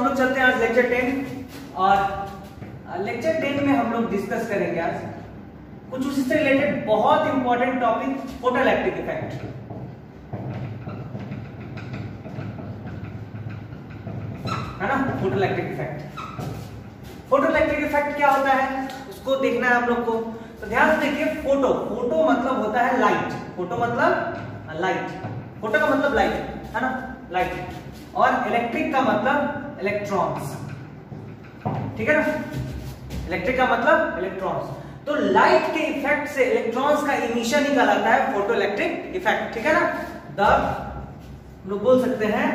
लोग चलते हैं आज लेक्चर 10 और लेक्चर 10 में हम लोग डिस्कस करेंगे आज कुछ उसी से रिलेटेड बहुत इंपॉर्टेंट टॉपिक फोटोइलेक्ट्रिक इफेक्ट। है ना, फोटोइलेक्ट्रिक इफेक्ट। फोटोइलेक्ट्रिक इफेक्ट क्या होता है उसको देखना है हम लोग को। तो ध्यान से देखिए, फोटो मतलब होता है लाइट। फोटो मतलब लाइट, फोटो का मतलब लाइट है ना, लाइट। और इलेक्ट्रिक का मतलब इलेक्ट्रॉन्स, ठीक है ना, इलेक्ट्रिक का मतलब इलेक्ट्रॉन्स। तो लाइट के इफेक्ट से इलेक्ट्रॉन्स का इमिशन निकल आता है फोटोइलेक्ट्रिक इफेक्ट, ठीक है ना। द लोग बोल सकते हैं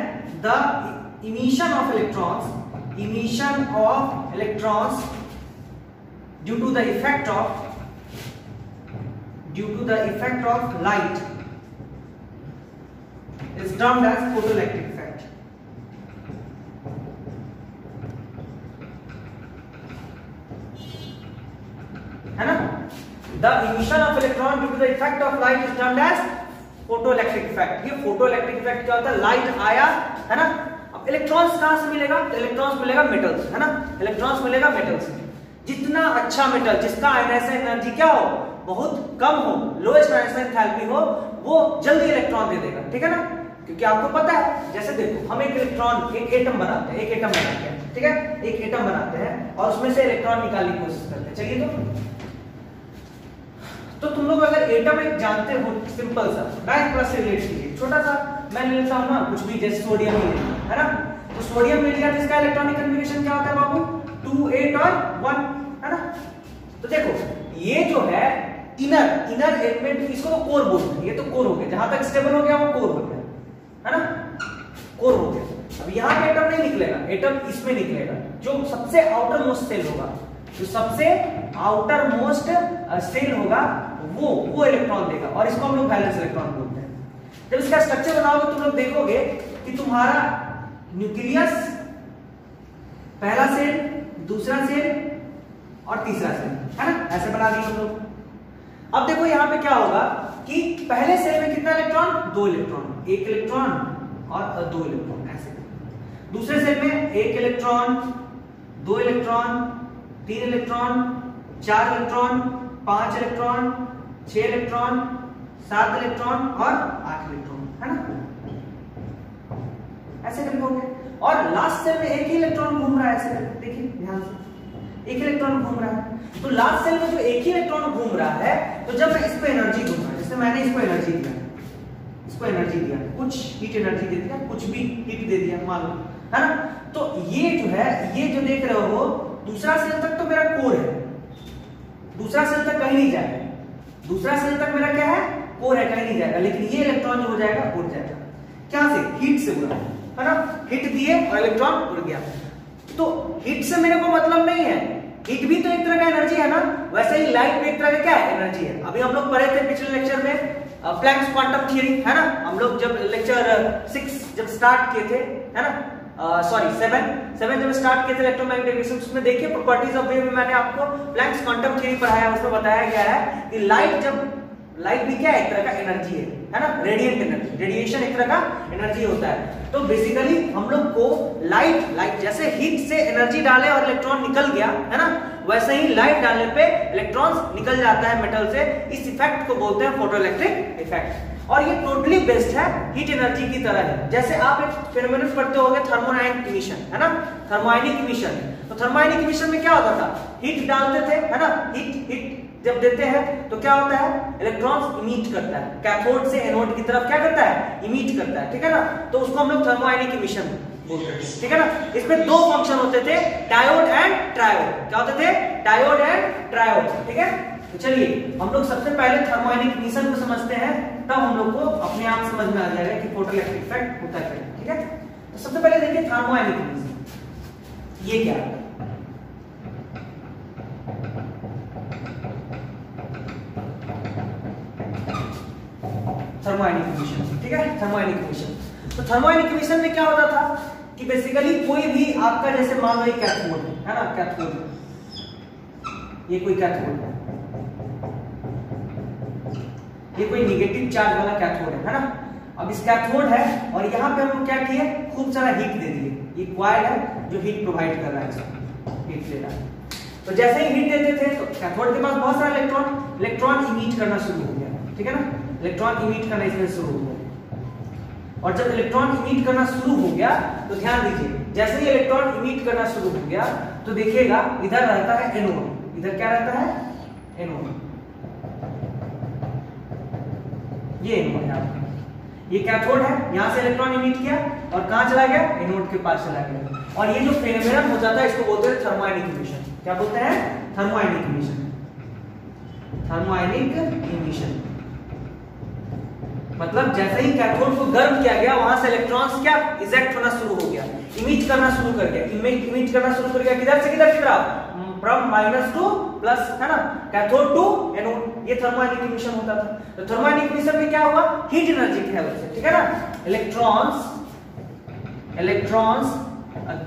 the emission of electrons due to the effect of light is termed as photoelectric effect। है ना, the emission of electron due to the effect of light is termed as photoelectric effect। ये photoelectric effect क्या होता है, light आया है ना, अब इलेक्ट्रॉन्स कहां से मिलेगा, तो इलेक्ट्रॉन्स मिलेगा मेटल्स, है ना, इलेक्ट्रॉन्स मिलेगा मेटल्स। जितना अच्छा मेटल जिसका आयनाइजेशन एनर्जी क्या हो, बहुत कम हो, लोएस्ट आयनाइजेशन एंथैल्पी हो, वो जल्दी इलेक्ट्रॉन दे देगा, ठीक है ना। क्योंकि आपको पता है, जैसे देखो हम एक इलेक्ट्रॉन, एक एटम बनाते हैं, ठीक है, एक एटम बनाते हैं और उसमें से इलेक्ट्रॉन निकालने की कोशिश करते हैं। चलिए तो तुम लोग अगर एटम एक जानते हो, सिंपल सा डायरेक्ट क्लास से रिलेट कीजिए, छोटा सा मैं ले लेता हूं ना, कुछ भी जैसे सोडियम ले लिया, है ना। तो सोडियम ले लिया तो इसका इलेक्ट्रॉनिक कन्फिगरेशन क्या होता है बाबू, 2 8 और 1, है ना। तो देखो ये जो है इनर एलिमेंट, इसको तो कोर बोलते हैं, ये तो कोर हो गया, जहां तक स्टेबल हो गया वो कोर हो गया, है ना, कोर हो गया। अब यहां पे एटम नहीं निकलेगा, एटम इसमें निकलेगा, जो सबसे आउटर मोस्ट सेल होगा, जो सबसे आउटर मोस्ट सेल होगा वो इलेक्ट्रॉन देगा, और इसको हम लोग वैलेंस इलेक्ट्रॉन बोलते हैं। जब इसका स्ट्रक्चर बनाओगे तुम लोग देखोगे कि तुम्हारा न्यूक्लियस, पहला सेल, दूसरा सेल और तीसरा सेल, है ना, ऐसे बना दिए हम लोग। अब देखो यहां पे क्या होगा कि पहले सेल में कितना इलेक्ट्रॉन, 2 इलेक्ट्रॉन, 1 इलेक्ट्रॉन और 2 इलेक्ट्रॉन, ऐसे। दूसरे सेल में 1 electron, 2 electron, 3 electron, 4 electron, 5 electron, 6 electron, 7 electron और 8 इलेक्ट्रॉन, है ना, ऐसे करके हो गया। और लास्ट सेल में एक ही इलेक्ट्रॉन घूम रहा है, ऐसे करके देखिए ध्यान से, एक इलेक्ट्रॉन घूम रहा है। तो लास्ट सेल में जो एक ही इलेक्ट्रॉन घूम रहा है, तो जब मैं इस पे एनर्जी दूंगा, जैसे मैंने इसको एनर्जी दिया, इसको एनर्जी दिया, कुछ हीट एनर्जी दे दिया, कुछ भी हीट दे दिया मान लो, है ना। तो ये जो है, ये जो देख रहे हो, दूसरा सेल तक तो मेरा कोर है, दूसरा सेल तक कहीं नहीं जाएगा, दूसरा सेल तक मेरा क्या है, कोर है, कहीं नहीं जाएगा। लेकिन ये इलेक्ट्रॉन जो हो जाएगा, उड़ जाएगा, क्या से, हीट से उड़ा, है ना, हीट दिए और इलेक्ट्रॉन उड़ गया। तो हीट से मेरे को मतलब नहीं है, हीट भी तो एक तरह का एनर्जी है ना, वैसे ही लाइट भी एक तरह का क्या है, एनर्जी है। अभी हम लोग पढ़े थे पिछले लेक्चर में प्लैंक्स क्वांटम थ्योरी, है ना, हम लोग जब लेक्चर 6 जब स्टार्ट किए थे, है ना, सॉरी 7 जब स्टार्ट किए थे इलेक्ट्रोमैग्नेटिक वेव्स, उसमें देखिए प्रॉपर्टीज ऑफ वेव में मैंने आपको प्लैंक्स क्वांटम थ्योरी पढ़ाया, उसमें बताया गया है कि लाइट भी क्या है, एक तरह का एनर्जी है ना, रेडिएंट एनर्जी, रेडिएशन एक तरह का एनर्जी होता है। तो बेसिकली हम लोग को लाइट जैसे हीट से एनर्जी डाले और इलेक्ट्रॉन निकल गया, है ना, वैसे ही लाइट डालने पे इलेक्ट्रॉन्स निकल जाता है मेटल से। इस इफेक्ट को बोलते हैं फोटोइलेक्ट्रिक इफेक्ट, और ये टोटली बेस्ड है हीट एनर्जी की तरह है। जैसे आप एक फिनोमेनन पढ़ते होंगे थर्मोडायनामिक इमिशन, है ना, थर्मोडायनामिक इमिशन। तो थर्मोडायनामिक इमिशन में क्या होता था, हीट डालते थे, है ना, हीट जब देते हैं तो क्या होता है, इलेक्ट्रॉन्स इमिट करता है, कैथोड से एनोड की तरफ क्या करता है, इमिट करता है, ठीक है ना। तो उसको हम लोग थर्मोडायनामिक इमिशन बोलते थे, ठीक है ना। इसमें 2 फंक्शन होते थे, डायोड एंड ट्रायोड। क्या होते थे, डायोड एंड ट्रायोड, ठीक है। तो चलिए हम लोग सबसे पहले थर्मोडायनामिक इमिशन को समझते हैं, तब हम लोग को अपने आप समझ में आ जाएगा कि फोटोइलेक्ट्रिक इफेक्ट होता है, ठीक है। तो सबसे पहले देखिए थर्मोडायनामिक इमिशन, ये क्या है, थर्मोडायनामिक इमिशन, ठीक है, थर्मोडायनामिक इमिशन। तो थर्मोडायनामिक इमिशन में क्या होता था कि बेसिकली कोई भी आपका, जैसे मान लो ये कैथोड है ना, कैथोड, ये कोई कैथोड है, ये कोई नेगेटिव चार्ज वाला कैथोड है ना। अब इस कैथोड है और यहाँ पे हम क्या किए, खूब सारा हीट दे दिए, ये कॉइल है जो हीट प्रोवाइड कर रहा है इसको, हीट दे रहा है। तो जैसे ही हीट देते थे तो कैथोड के पास बहुत सारा इलेक्ट्रॉन इमिट करना शुरू हो गया, ठीक है ना, इलेक्ट्रॉन इमिट करना इसमें शुरू हो गया। और जब इलेक्ट्रॉन इमिट करना शुरू हो गया तो ध्यान दीजिए, जैसे ही इलेक्ट्रॉन इमिट करना शुरू हो गया तो देखिएगा इधर रहता है एनोड, इधर क्या रहता है एनोड, ये एनोड है आपका, ये कैथोड है, यहां से इलेक्ट्रॉन इमिट किया और कहां चला गया, एनोड के पास चला गया। और ये जो फेनोमेनन हो जाता है इसको बोलते हैं थर्मोआयनिक इमिशन। क्या बोलते हैं, थर्मोआयनिक इमिशन। थर्मोआयनिक इमिशन मतलब जैसे ही कैथोड को गर्म किया गया वहां से इलेक्ट्रॉन्स क्या इजेक्ट होना शुरू हो गया, इमिट करना शुरू कर गया, इमिट करना शुरू कर गया, किधर से किधर की तरफ, फ्रॉम माइनस टू प्लस, है ना, कैथोड टू एनोड। ये थर्मोआयनिक इमिशन होता था। तो थर्मोआयनिक इमिशन में क्या हुआ, हीट एनर्जी की हेल्प से, ठीक है ना, electrons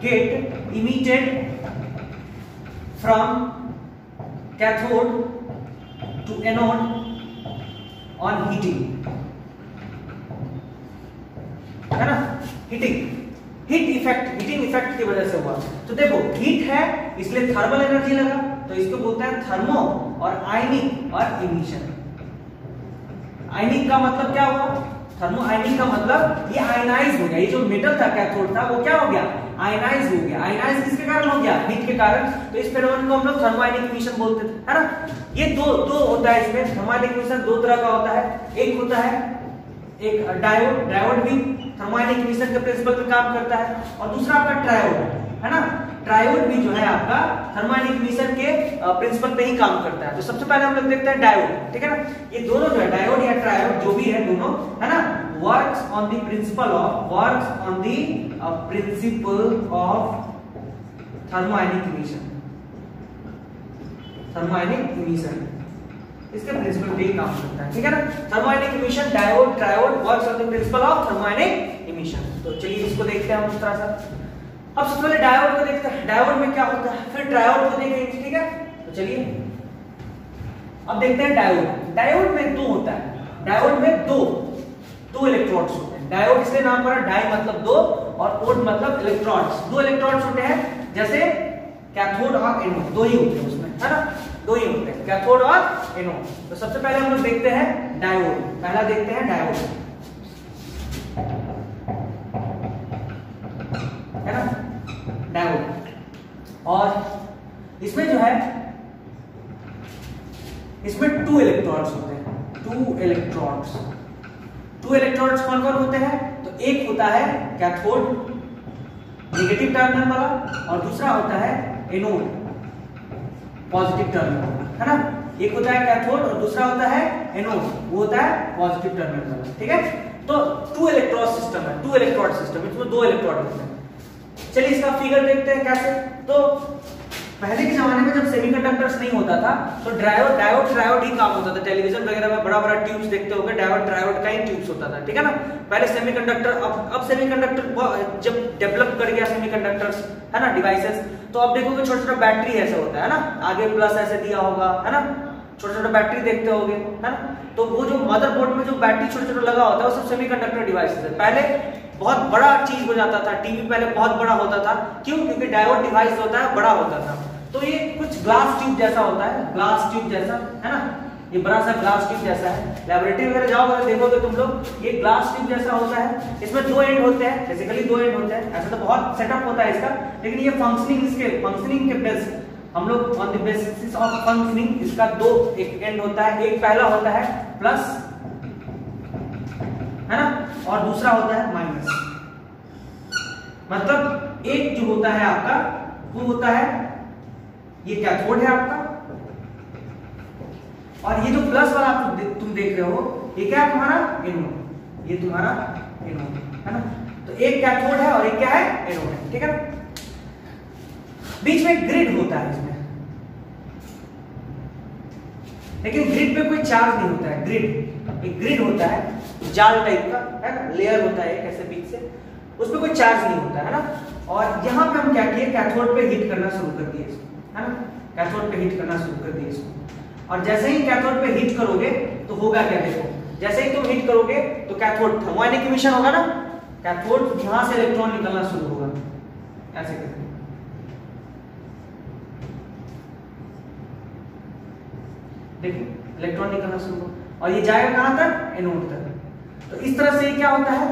get emitted from cathode to anode on heating, है ना, हीटिंग इफेक्ट की वजह से हुआ। तो देखो हीट है इसलिए थर्मल एनर्जी लगा, तो इसको बोलते हैं थर्मो और आयनिक और इमिशन। आयनिक का मतलब क्या हुआ, थर्मो आयनिक का मतलब ये आयनाइज हो गया, ये जो मेटल था कैथोड था वो क्या हो गया, आयनाइज हो गया। आयनाइज किसके कारण हो गया, हीट के कारण। तो इस फेनोमेनन को हम लोग थर्मोआयनिक इमिशन बोलते थे, है ना। ये दो होता है इसमें, थर्मोआयनिक इमिशन दो तरह का होता है। एक होता है एक डायोड भी थर्मोआयनिक इमिशन के प्रिंसिपल पे काम करता है, और दूसरा आपका ट्रायोड, है ना। ट्रायोड भी जो है आपका थर्मोआयनिक इमिशन के प्रिंसिपल पे ही काम करता है। तो सबसे पहले हम लोग देखते हैं डायोड, ठीक है ना। ये दोनों जो है डायोड या ट्रायोड जो भी है दोनों, है ना, works on the principle of thermionic emission. Thermionic emission इसके प्रिंसिपल पे ही काम करता है, ठीक है ना। Thermionic emission, diode, triode works on the principle of thermionic emission. तो चलिए इसको देखते हैं हम उस तरह से। अब सबसे पहले डायोड को देखते हैं, डायोड में क्या होता है, फिर ट्रायोड को देखेंगे, ठीक है। तो चलिए अब देखते हैं डायोड। डायोड में दो होता है, डायोड में दो इलेक्ट्रोड्स होते हैं। डायोड इसलिए नाम पड़ा, डाई मतलब दो और ओड मतलब इलेक्ट्रॉन्स। दो इलेक्ट्रॉन्स होते हैं, जैसे कैथोड और एनोड, दो ही होते हैं उसमें, है ना, दो ही होते हैं, कैथोड और एनोड। तो सबसे पहले हम लोग देखते हैं डायोड। पहला देखते हैं डायोड, है ना, डायोड। और इसमें जो है, इसमें टू इलेक्ट्रॉन्स होते हैं, टू इलेक्ट्रॉन्स कौन कौन होते हैं, तो एक होता है कैथोड नेगेटिव टर्मिनल वाला, और दूसरा होता है एनोड पॉजिटिव टर्मिनल, है ना। एक होता है कैथोड और दूसरा होता है एनोड, वो होता है पॉजिटिव टर्मिनल वाला, ठीक है। तो टू इलेक्ट्रोड सिस्टम है, टू इलेक्ट्रोड सिस्टम, इसमें दो इलेक्ट्रोड होते हैं। चलिए इसका फिगर देखते हैं कैसे। तो पहले के जमाने में जब सेमीकंडक्टर्स नहीं होता था तो ट्रायोड ही काम होता था। टेलीविजन वगैरह में बड़ा बड़ा ट्यूब्स देखते होंगे, ट्रायोड का ही ट्यूब्स होता था, ठीक है ना। पहले सेमीकंडक्टर, अब सेमीकंडक्टर जब डेवलप कर गया सेमीकंडक्टर्स, है ना, डिवाइसेस, तो अब देखोगे छोटा छोटा बैटरी ऐसे होता है ना, आगे प्लस ऐसे दिया होगा, है ना, छोटा छोटा बैटरी देखते होगे, है ना। तो वो जो मदरबोर्ड में जो बैटरी छोटा छोटा लगा होता है वो सब सेमीकंडक्टर डिवाइसेस है। पहले बहुत बड़ा चीज हो जाता था, टीवी पहले बहुत बड़ा होता था, क्यों, क्योंकि डायोड डिवाइस होता है बड़ा होता था। तो ये कुछ ग्लास ट्यूब जैसा होता है, ग्लास ट्यूब जैसा, है ना, ये बड़ा सा ग्लास ट्यूब जैसा है। लेबोरेटरी वगैरह जाओगे तो देखोगे तुम लोग, ये ग्लास ट्यूब जैसा होता है। इसमें दो एंड होते हैं, बेसिकली दो एंड होते हैं, ऐसा तो बहुत सेटअप होता है इसका, लेकिन ये फंक्शनिंग के बेस हम लोग on the basis of functioning इसका दो एक एंड होता है। एक पहला होता है प्लस, है ना, और दूसरा होता है माइनस। मतलब एक जो होता है आपका वो होता है, ये कैथोड है आपका, और ये जो प्लस वाला आप तुम देख रहे हो ये क्या है तुम्हारा एनोड, ये तुम्हारा एनोड, है ना। तो एक कैथोड है और एक क्या है, एनोड है, ठीक है ना। बीच में ग्रिड होता है इसमें, लेकिन ग्रिड पे कोई चार्ज नहीं होता है। एक ग्रिड होता है जाल टाइप का, है ना, लेयर होता है कैसे बीच से, उसमें कोई चार्ज नहीं होता है ना। और यहाँ पे हम क्या किए, कैथोड पे हीट करना शुरू कर दिए इसको, है ना, कैथोड पे हीट करना शुरू कर दिए इसको। और जैसे ही कैथोड पे हीट करोगे तो होगा क्या, देखो, जैसे ही तुम हीट करोगे तो कैथोड थर्मोआयनिक इमिशन होगा ना, कैथोड यहाँ से इलेक्ट्रॉन निकलना शुरू होगा, ऐसे करके देखिए इलेक्ट्रॉन निकलना शुरू हो, और ये जाएगा कहां तक, एनोड तक। तो इस तरह से क्या होता है,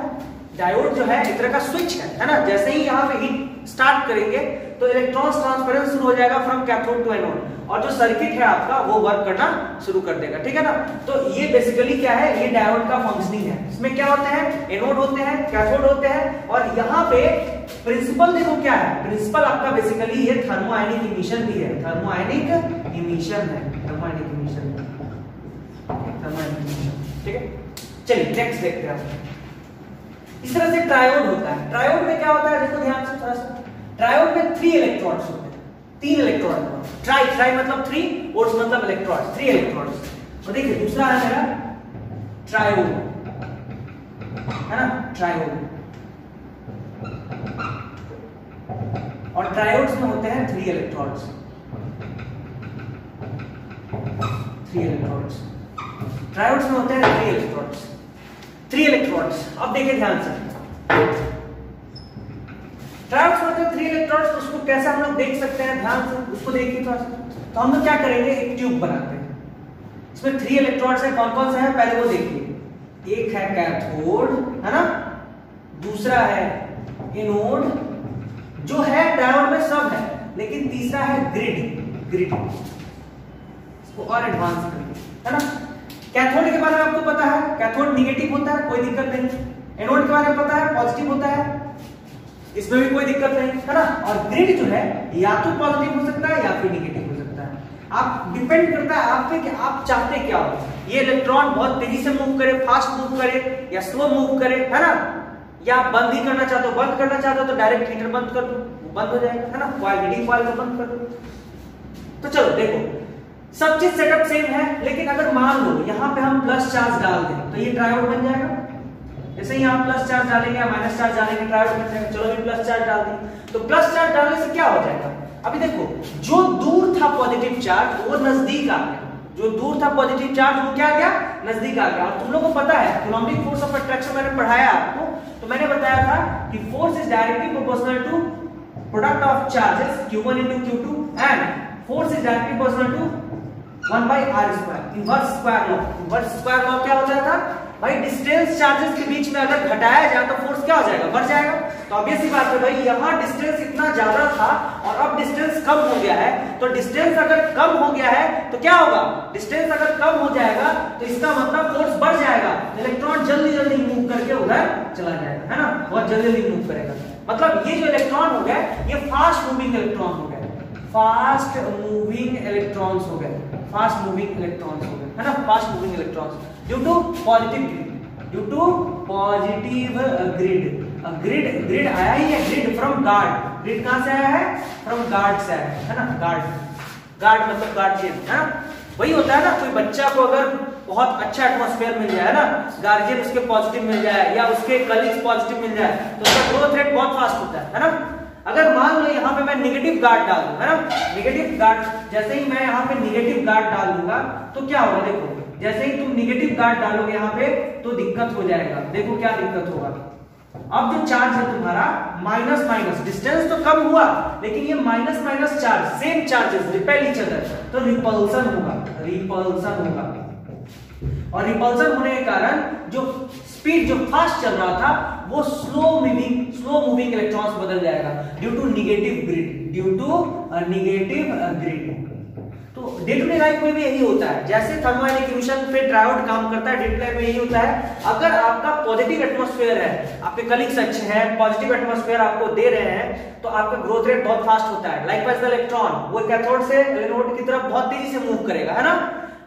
डायोड जो है एक तरह का स्विच है ना। जैसे ही यहाँ पे हीट स्टार्ट करेंगे तो इलेक्ट्रॉन्स ट्रांसफरेंस शुरू हो जाएगा फ्रॉम कैथोड टू एनोड, और जो सर्किट है आपका वो वर्क करना शुरू कर देगा, ठीक है ना। तो ये बेसिकली क्या है, ये डायोड का फंक्शनिंग है। इसमें क्या होते हैं, एनोड होते हैं, कैथोड होते हैं, और यहाँ पे प्रिंसिपल देखो क्या है, प्रिंसिपल आपका बेसिकली ये थर्मोआयनिक इमिशन भी है, थर्मोआयनिक इमिशन है, थर्मोआयनिक इमिशन, थर्मोआयनिक इमिशन, ठीक है। चलिए नेक्स्ट देखते हैं। इस तरह से ट्रायोड होता है। ट्रायोड में क्या होता है, देखो ध्यान से थोड़ा सा, ट्रायोड में 3 इलेक्ट्रोड्स होते हैं, 3 इलेक्ट्रॉन। ट्राई मतलब 3, ओड्स मतलब इलेक्ट्रॉन्स, 3 इलेक्ट्रॉन्स। और देखिए दूसरा है मेरा ट्रायोड, है ना, ट्रायोड। और ट्रायोड्स में होते हैं 3 इलेक्ट्रॉन्स, 3 इलेक्ट्रॉन्स। ट्रायोड्स में होते हैं 3 इलेक्ट्रॉन्स, 3 इलेक्ट्रॉन्स। अब देखिए ध्यान से, ट्रायोड्स में होते हैं 3 इलेक्ट्रॉन्स। तो उसको कैसे हम लोग देख सकते हैं, ध्यान से उसको देखिए थोड़ा सा। तो हम लोग क्या करेंगे, एक ट्यूब बनाते हैं, इसमें 3 इलेक्ट्रॉन्स है, कौन कौन से हैं पहले वो देखिए। एक है कैथोड, है ना, दूसरा है एनोड, जो है डायोड में सब है, लेकिन तीसरा है ग्रिड, ग्रिड। इसको और एडवांस करेंगे, है ना। कैथोड के बारे में आपको पता है, कैथोड निगेटिव होता है, कोई दिक्कत नहीं। एनोड के बारे में पता है, पॉजिटिव होता है, इसमें भी कोई दिक्कत नहीं, है ना। और ग्रिड जो है या तो पॉजिटिव हो सकता है या फिर निगेटिव हो सकता है। आप डिपेंड करता है आप पे कि आप चाहते क्या हो, ये इलेक्ट्रॉन बहुत तेजी से मूव करे, फास्ट मूव करे, या स्लो मूव करे, है ना। या आप बंद ही करना चाहते हो, बंद करना चाहते हो तो डायरेक्ट हीटर बंद कर दो, वो बंद हो जाएगा, है ना। कॉइल हीटिंग कॉइल को बंद कर दो। तो चलो देखो, सब चीज सेटअप सेम है, लेकिन अगर मान लो यहाँ पे हम प्लस चार्ज डाल दें तो ये ट्रायोड बन जाएगा। जैसे यहाँ प्लस चार्ज डालेंगे या माइनस चार्ज डालेंगे, ट्रायोड बन जाएगा। चलो अभी प्लस चार्ज डाल दी, तो प्लस चार्ज डालने से क्या हो जाएगा, अभी देखो जो दूर था पॉजिटिव चार्ज वो नजदीक आ गया, जो दूर था पॉजिटिव चार्ज वो क्या गया, नजदीक आ गया। और तुम लोगों को पता है कूलम्बिक फोर्स ऑफ अट्रैक्शन मैंने पढ़ाया आपको, तो मैंने बताया था कि force is directly proportional to product of charges q1 into q2 and force is directly proportional to 1/r², inverse square law. Inverse square law क्या होता था भाई, डिस्टेंस चार्जेस के बीच में अगर घटाया जाए तो फोर्स क्या हो जाएगा, बढ़ जाएगा। तो ऑब्वियस सी बात है भाई, यहाँ डिस्टेंस इतना ज्यादा था और अब डिस्टेंस कम हो गया है, तो डिस्टेंस अगर कम हो गया है तो क्या होगा, डिस्टेंस अगर कम हो जाएगा तो इसका मतलब फोर्स बढ़ जाएगा, इलेक्ट्रॉन जल्दी जल्दी मूव करके उधर चला जाएगा, है ना, बहुत जल्दी जल्दी मूव करेगा। मतलब ये जो इलेक्ट्रॉन हो गया ये फास्ट मूविंग इलेक्ट्रॉन हो गए, फास्ट मूविंग इलेक्ट्रॉन्स हो गए, फास्ट मूविंग इलेक्ट्रॉन्स हो गए, है ना, fast moving electrons due to positive grid, due to positive grid. Grid grid आया ही है, ग्रिड फ्रॉम गार्ड, ग्रिड कहां से आया है, फ्रॉम गार्ड से आया है ना, गार्ड, गार्ड मतलब गार्जियन, है ना। वही होता है ना, कोई बच्चा को अगर बहुत अच्छा एटमॉस्फेयर मिल जाए ना, गार्जियन उसके पॉजिटिव मिल जाए या उसके कलीग्स पॉजिटिव मिल जाए तो उसका ग्रोथ रेट बहुत फास्ट होता है ना। अगर मान लो यहाँ पे मैं निगेटिव गार्ड डाल दूं, है ना, निगेटिव गार्ड, जैसे ही मैं यहाँ पे निगेटिव गार्ड डाल दूंगा तो क्या होगा, देखो जैसे ही तुम निगेटिव गार्ड डालोगे यहाँ पे तो दिक्कत हो जाएगा। देखो क्या दिक्कत होगा, अब जो चार्ज है तुम्हारा माइनस माइनस, डिस्टेंस तो कम हुआ लेकिन ये minus minus charge, same charges repel each other, तो रिपल्सन होगा, रिपल्सन होगा। और रिपल्सन होने के कारण जो स्पीड जो फास्ट चल रहा था वो स्लो मूविंग इलेक्ट्रॉन्स बदल जाएगा due to negative grid, due to negative grid. तो डे टू डे लाइफ में भी यही होता है, जैसे थर्मोआयनिक इमिशन पे ट्रायोड काम करता है, डे टू डे लाइफ में यही होता है। अगर आपका पॉजिटिव एटमॉस्फेयर है, आपके कलीग्स अच्छे हैं, पॉजिटिव एटमॉस्फेयर आपको दे रहे हैं, तो आपका ग्रोथ रेट बहुत फास्ट होता है। लाइकवाइज द इलेक्ट्रॉन वो कैथोड से एनोड की तरफ बहुत तेजी से मूव करेगा, है ना।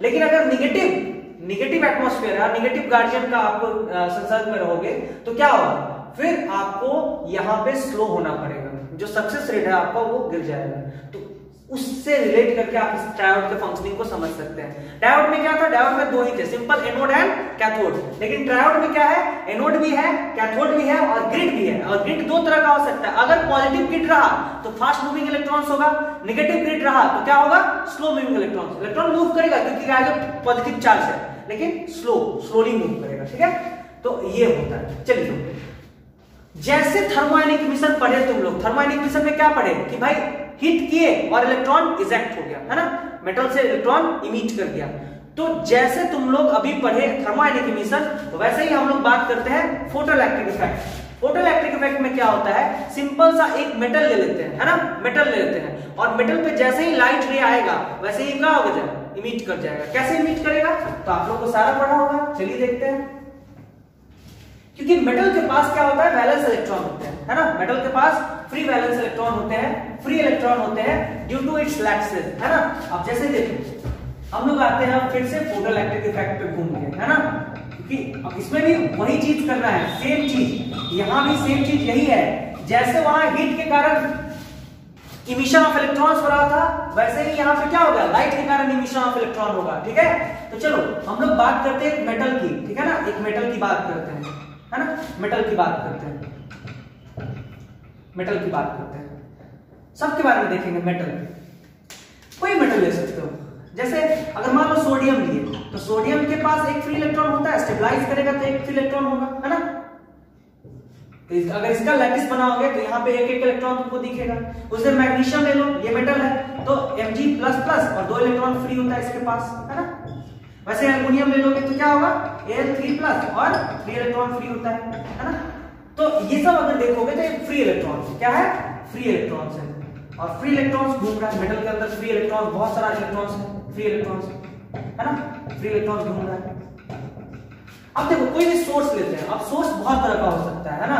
लेकिन अगर निगेटिव एटमॉस्फेयर है, निगेटिव गार्जियन का आपको संसर्ग में रहोगे तो क्या होगा, फिर आपको यहाँ पे स्लो होना पड़ेगा, जो सक्सेस रेट है आपका वो गिर जाएगा। तो उससे रिलेट करके आप इस ट्रायोड के फंक्शनिंग को समझ सकते हैं। डायोड में क्या था, डायोड में दो ही थे, सिंपल एनोड एंड कैथोड। लेकिन ट्रायोड में क्या है, एनोड भी है, कैथोड भी है और ग्रिड भी है। और ग्रिड दो तरह का हो सकता है, अगर पॉजिटिव ग्रिड रहा तो फास्ट मूविंग इलेक्ट्रॉन्स होगा, नेगेटिव ग्रिड रहा तो क्या होगा, slow moving electrons. Electron move करेगा क्योंकि आगे पॉजिटिव चार्ज है, लेकिन स्लोली मूव करेगा, ठीक है। तो ये होता है। चलिए जैसे थर्मोआयनिक मिशन पढ़े तुम लोग, थर्मोआयनिक मिशन में क्या पढ़े कि भाई हिट किए और इलेक्ट्रॉन इजेक्ट हो गया, है ना, मेटल से इलेक्ट्रॉन इमिट कर दिया। तो जैसे तुम लोग अभी पढ़े थर्मोआयनिक इमिशन, तो वैसे ही हम लोग बात करते हैं फोटोइलेक्ट्रिक इफेक्ट। फोटोइलेक्ट्रिक इफेक्ट में क्या होता है, सिंपल सा एक मेटल ले लेते हैं, है ना, मेटल ले लेते हैं और मेटल पे जैसे ही लाइट रे आएगा वैसे ही क्या हो जाएगा, इमिट कर जाएगा। कैसे इमिट करेगा, तो आप लोग को सारा पढ़ा होगा, चलिए देखते हैं। क्योंकि मेटल के पास क्या होता है, वैलेंस इलेक्ट्रॉन होते हैं, है ना, मेटल के पास फ्री वैलेंस इलेक्ट्रॉन होते हैं, फ्री इलेक्ट्रॉन होते हैं ड्यू टू इट्स लैक्सेस, है ना। अब जैसे देखो हम लोग आते हैं फिर से फोटोइलेक्ट्रिक इफेक्ट पे घूम के, है ना, क्योंकि अब इसमें भी वही चीज करना है, सेम चीज, यहां भी सेम चीज यही है। जैसे वहां हीट के कारण इमिशन ऑफ इलेक्ट्रॉन्स हो रहा था, वैसे ही यहाँ पे क्या होगा, लाइट के कारण इमिशन ऑफ इलेक्ट्रॉन होगा, ठीक है। तो चलो हम लोग बात करते हैं मेटल की, ठीक है ना, एक मेटल की बात करते हैं, है ना, मेटल की बात करते हैं, मेटल की बात करते हैं, सबके बारे में देखेंगे। मेटल, कोई मेटल ले सकते हो, जैसे अगर मान लो सोडियम लिए, तो सोडियम के पास एक फ्री इलेक्ट्रॉन होता है, स्टेबलाइज करेगा तो एक फ्री इलेक्ट्रॉन होगा, है ना। तो अगर इसका लैटिस बनाओगे तो यहाँ पे एक एक इलेक्ट्रॉन तुमको दिखेगा। उसे मैग्नीशियम ले लो, ये मेटल है, तो Mg++ और 2 इलेक्ट्रॉन फ्री होता है इसके पास, है ना। वैसे एल्युमिनियम ले लोगे तो क्या होगा, Al3+ और 3 इलेक्ट्रॉन फ्री होता है ना। तो ये सब अगर देखोगे तो ये फ्री इलेक्ट्रॉन क्या है, फ्री इलेक्ट्रॉन है, और फ्री इलेक्ट्रॉन्स घूम रहा है मेटल के अंदर, फ्री इलेक्ट्रॉन, बहुत सारा इलेक्ट्रॉन्स है, फ्री इलेक्ट्रॉन्स, है ना, फ्री इलेक्ट्रॉन्स घूम रहा है। अब देखो कोई भी सोर्स लेते हैं, अब सोर्स बहुत तरह का हो सकता है ना,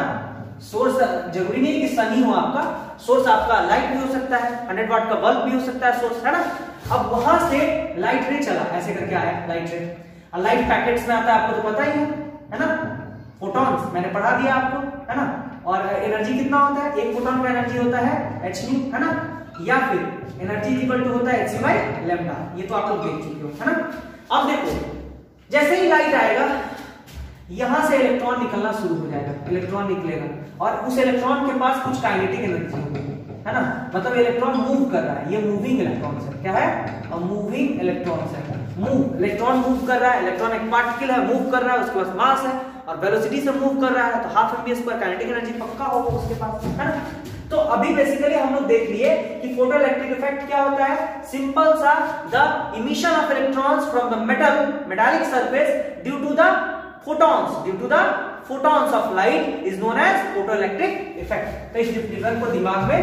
सोर्स जरूरी नहीं कि सन ही हो आपका, सोर्स आपका लाइट भी हो सकता है, 100 वाट का बल्ब भी हो सकता है सोर्स, है ना। अब वहां से लाइट रे चला, ऐसे करके आया लाइट रे, और लाइट पैकेट्स में आता है, आपको तो पता ही है ना, फोटॉन्स मैंने पढ़ा दिया आपको, है ना। और एनर्जी कितना होता है, एक फोटॉन का एनर्जी होता है hν, है ना, या फिर एनर्जी इक्वल टू होता है hc/λ, ये तो आप लोग देख चुके हो, है ना। अब देखो जैसे ही लाइट आएगा यहां से इलेक्ट्रॉन निकलना शुरू हो जाएगा, इलेक्ट्रॉन निकलेगा और उस इलेक्ट्रॉन के पास कुछ काइनेटिक एनर्जी होगी, है ना, मतलब इलेक्ट्रॉन मूव कर रहा है, ये मूविंग इलेक्ट्रॉन है, क्या है, मूविंग इलेक्ट्रॉन है, मूव, इलेक्ट्रॉन मूव कर रहा है, इलेक्ट्रॉन एक पार्टिकल है, मूव कर रहा है, उसके पास मास है और वेलोसिटी से मूव कर रहा है, तो हाफ mv² काइनेटिक एनर्जी पक्का होगा उसके पास, है ना। तो अभी बेसिकली हम लोग देख लिए कि फोटोइलेक्ट्रिक इफेक्ट क्या होता है, सिंपल सा, the emission of electrons from the metallic surface due to the photons of light is known as photoelectric effect। तो इस डिफिनेशन को दिमाग में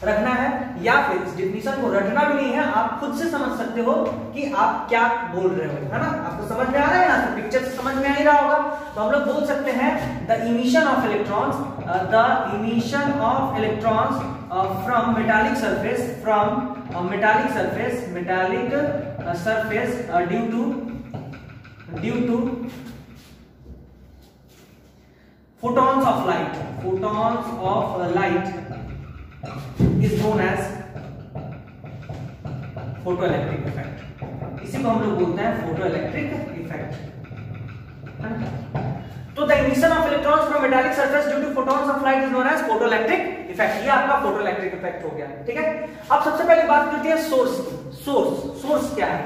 रखना है, या फिर इस डिफिनेशन को रखना भी नहीं है, आप खुद से समझ सकते हो कि आप क्या बोल रहे हो, है ना, आपको समझ में आ रहा है ना, तो पिक्चर से समझ में आ ही रहा होगा। तो हम लोग बोल सकते हैं the emission of electrons from metallic surface due to photons of light is known as photoelectric effect। इसी को हम लोग बोलते हैं फोटोइलेक्ट्रिक इफेक्ट। तो the emission of electrons from metallic surface due to photons of light is known as photoelectric effect. ये आपका photoelectric effect हो गया, ठीक है। अब सबसे पहले बात करते हैं सोर्स की। सोर्स क्या है,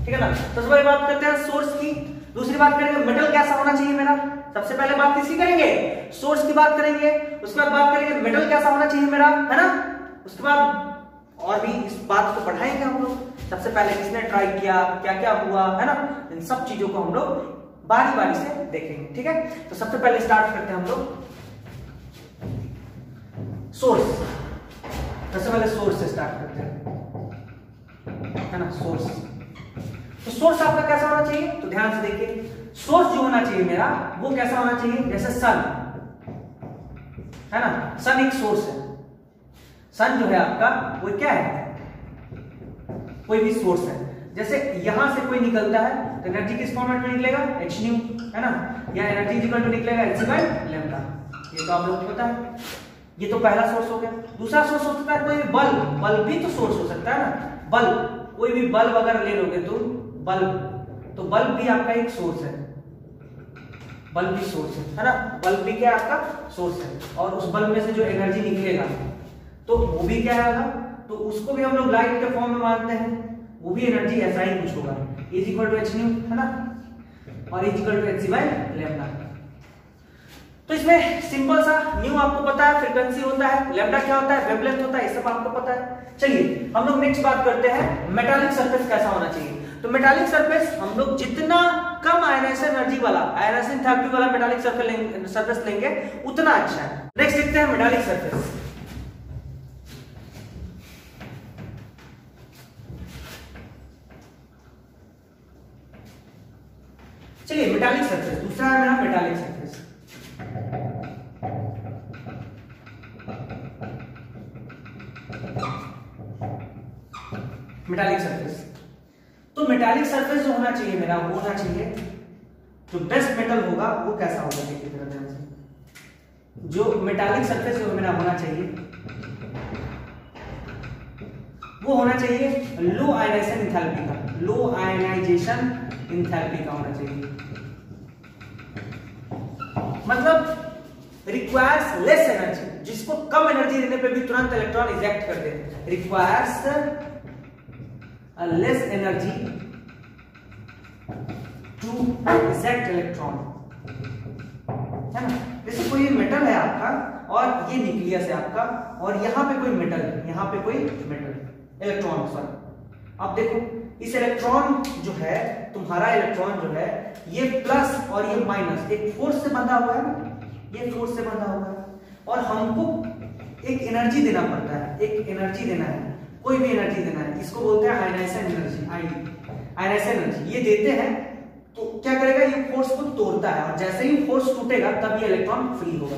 ठीक है ना। सबसे पहले बात करते हैं सोर्स की। दूसरी बात करेंगे मेटल कैसा होना चाहिए मेरा। सबसे पहले बात किसकी करेंगे, सोर्स की बात करेंगे। उसके बाद बात करेंगे मेटल कैसा होना चाहिए मेरा, है ना। उसके बाद और भी इस बात को पढ़ाएंगे हम लोग। सबसे पहले किसने ट्राई किया, क्या क्या हुआ, है ना, इन सब चीजों को हम लोग बारी बारी से देखेंगे, ठीक है। तो सबसे पहले स्टार्ट करते हैं हम लोग सोर्स। सबसे पहले सोर्स से स्टार्ट करते हैं, है ना। सोर्स, तो सोर्स आपका कैसा होना चाहिए, तो ध्यान से देखिए। सोर्स जो होना चाहिए मेरा वो कैसा होना चाहिए, जैसे सन, है ना। सन एक सोर्स है। सन जो है आपका वो क्या है, कोई भी सोर्स है। जैसे यहां से कोई निकलता है तो एनर्जी किस फॉर्मेट में निकलेगा, hν, है ना, या एनर्जी इक्वल टू निकलेगा hc/λ। ये तो आप लोगों को पता है। ये तो पहला सोर्स हो गया। दूसरा सोर्स हो सकता है कोई बल्ब भी तो सोर्स हो सकता है ना। बल्ब, कोई भी बल्ब अगर ले लोगे तो बल्ब भी आपका एक सोर्स है। बल्ब भी सोर्स है ना। बल्ब भी क्या आपका सोर्स है, और उस बल्ब में से जो एनर्जी निकलेगा तो वो भी क्या है, तो उसको भी हम लोग लाइट के फॉर्म में मानते हैं। वो भी एनर्जी ऐसा ही कुछ होगा, इज इक्वल टू hν, है ना, और इज इक्वल टू hc/λ। तो इसमें सिंपल सा न्यू आपको पता है, फ्रीक्वेंसी होता है, लैम्डा क्या होता है, वेवलेंथ होता है, ये सब आपको पता है। चलिए हम लोग नेक्स्ट बात करते हैं मेटालिक सरफेस कैसा होना चाहिए। तो मेटालिक सरफेस हम लोग जितना कम आयनाइजेशन एनर्जी वाला, आयनाइजेशन एंथैल्पी वाला मेटालिक सरफेस लेंगे उतना अच्छा है। नेक्स्ट देखते हैं मेटालिक सरफेस। चलिए मेटालिक सरफेस दूसरा है मेरा मेटालिक सरफेस। मेटालिक सरफेस, तो मेटालिक सरफेस जो होना चाहिए मेरा, वो होना चाहिए जो बेस्ट मेटल होगा वो कैसा होगा, देखिए जरा ध्यान से। जो मेटालिक सरफेस जो मेरा होना चाहिए वो होना चाहिए लो आयनाइजेशन एंथैल्पी का, लो आयनाइजेशन एंथैल्पी का होना चाहिए। मतलब रिक्वायर्स लेस एनर्जी, जिसको कम एनर्जी देने पे भी तुरंत इलेक्ट्रॉन इजेक्ट कर देते, requires less energy to eject electron, है ना। जैसे कोई मेटल है आपका और ये न्यूक्लियस है आपका, और यहां पे कोई मेटल है, यहां पे कोई मेटल इलेक्ट्रॉन, सॉरी आप देखो इस इलेक्ट्रॉन जो है, तुम्हारा इलेक्ट्रॉन जो है ये प्लस और ये माइनस एक फोर्स से बंधा हुआ है, ये फोर्स से बंधा हुआ है, और हमको एक एनर्जी देना पड़ता है, एक एनर्जी देना है, कोई भी एनर्जी देना है, इसको बोलते हैं आयनाइजेशन एनर्जी, आयनाइजेशन एनर्जी। ये देते हैं तो क्या करेगा, ये फोर्स को तोड़ता है, और जैसे ही फोर्स टूटेगा तब ये इलेक्ट्रॉन फ्री होगा।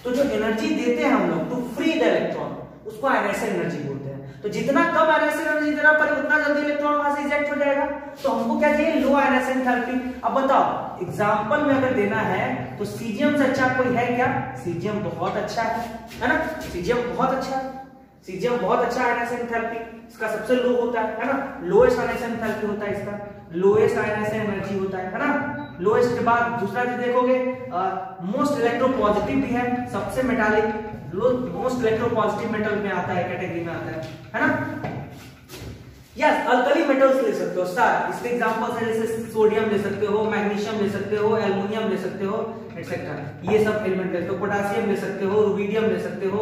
तो जो एनर्जी देते हैं हम लोग टू फ्री द इलेक्ट्रॉन, उसको आयनाइजेशन एनर्जी बोलते हैं। तो जितना कम आयनाइजेशन एनर्जी देना पड़े उतना जल्दी इलेक्ट्रॉन वहां से इजेक्ट हो जाएगा। तो हमको क्या चाहिए, लो आयनाइजेशन एंथैल्पी। अब बताओ एग्जांपल में अगर देना है तो सीजियम से अच्छा कोई है क्या? सीजियम बहुत अच्छा है ना, सीजियम बहुत अच्छा है, सीजियम बहुत अच्छा आयनाइजेशन एंथैल्पी, इसका सबसे लो होता है ना, लोएस्ट आयनाइजेशन एंथैल्पी होता है इसका, लोएस्ट आयनाइजेशन एनर्जी होता है ना। लोएस्ट के बाद दूसरा चीज देखोगे मोस्ट इलेक्ट्रोपॉजिटिव भी है, सबसे मेटालिक, मोस्ट इलेक्ट्रोपॉजिटिव मेटल में आता है, कैटेगरी में आता है ना। यस, अल्कली मेटल्स ले सकते हो सार, इसके एग्जांपल्स है जैसे सोडियम ले सकते हो, मैग्नीशियम ले सकते हो, एल्युमिनियम ले सकते हो एटसेट्रा, ये सब एलिमेंट ले सकते हो, पोटेशियम ले सकते हो, रुबिडियम ले सकते हो,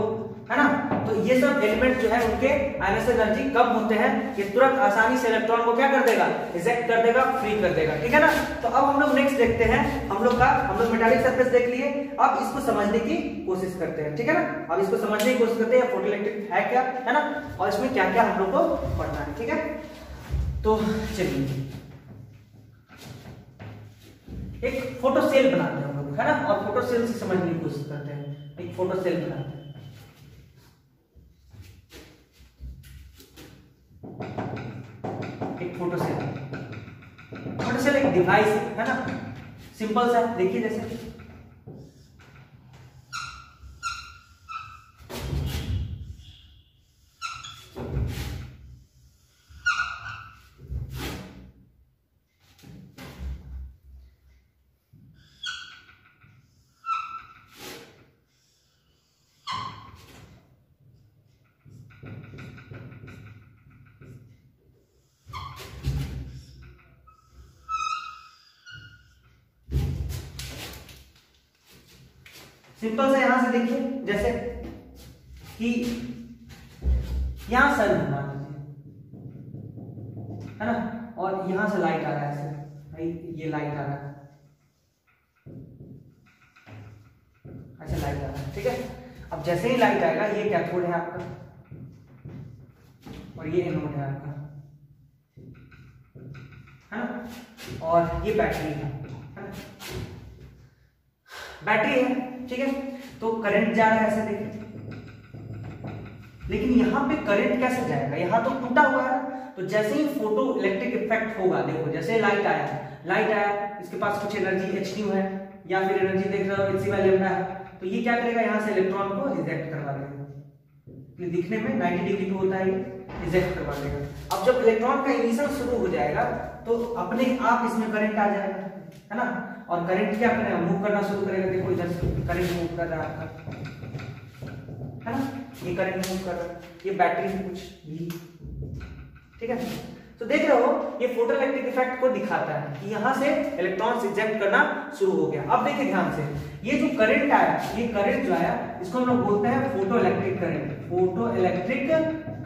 है ना। तो ये सब एलिमेंट जो है उनके आयनाइजेशन एनर्जी कम होते हैं, ये तुरंत आसानी से इलेक्ट्रॉन को क्या कर देगा, इजेक्ट कर देगा, फ्री कर देगा, ठीक है ना। तो अब हम लोग नेक्स्ट देखते हैं, हम लोग मेटालिक सरफेस देख लिए, अब इसको समझने की कोशिश करते हैं, ठीक है ना। अब इसको समझने की कोशिश करते हैं फोटोइलेक्ट्रिक है क्या, है ना, और इसमें क्या क्या हम लोग को पढ़ना है, ठीक है। तो चलिए एक फोटो सेल बनाते हैं हम लोग, है ना, और फोटो सेल से समझने की कोशिश करते हैं। एक फोटो सेल बनाते हैं, एक फोटो सेल एक डिवाइस है ना, सिंपल सा, देखिए जैसे सिंपल से यहां से देखिए जैसे कि यहां सन मान लीजिए, है ना, और यहां से लाइट आ रहा है, ऐसे ये लाइट आ रहा है, ऐसे लाइट आ रहा है, ठीक है। अब जैसे ही लाइट आएगा, ये कैथोड है आपका और ये एनोड है आपका, है ना, और ये बैटरी है ना, बैटरी है, ठीक है। तो करंट जा रहा है ऐसे, देखिए, लेकिन यहां पे करंट कैसे जाएगा, यहां तो टूटा हुआ है, तो जैसे ही फोटो इलेक्ट्रिक इफेक्ट होगा, देखो जैसे लाइट आया, इसके पास कुछ एनर्जी hν है, या फिर एनर्जी देख रहे हो hc लैम्डा है, तो ये क्या करेगा, यहां से इलेक्ट्रॉन को इजेक्ट करवा देगा, ये दिखने में 90 डिग्री पे होता है, इजेक्ट करवा देगा। अब जब इलेक्ट्रॉन का इमिशन शुरू हो जाएगा तो अपने आप इसमें करंट आ जाएगा, है ना, और करंट क्या करेगा, मूव करना शुरू करेगा, देखो इधर से करंट मूव कर रहा है आपका, है ना, ये करंट मूव कर रहा है, ये बैटरी में कुछ भी, ठीक है। तो देख रहे हो ये फोटोइलेक्ट्रिक इफेक्ट को दिखाता है कि यहाँ से इलेक्ट्रॉन्स इजेक्ट करना शुरू हो गया। अब देखिए ध्यान से, ये जो करंट आया, ये करंट जो आया इसको हम लोग बोलते हैं photoelectric current, photoelectric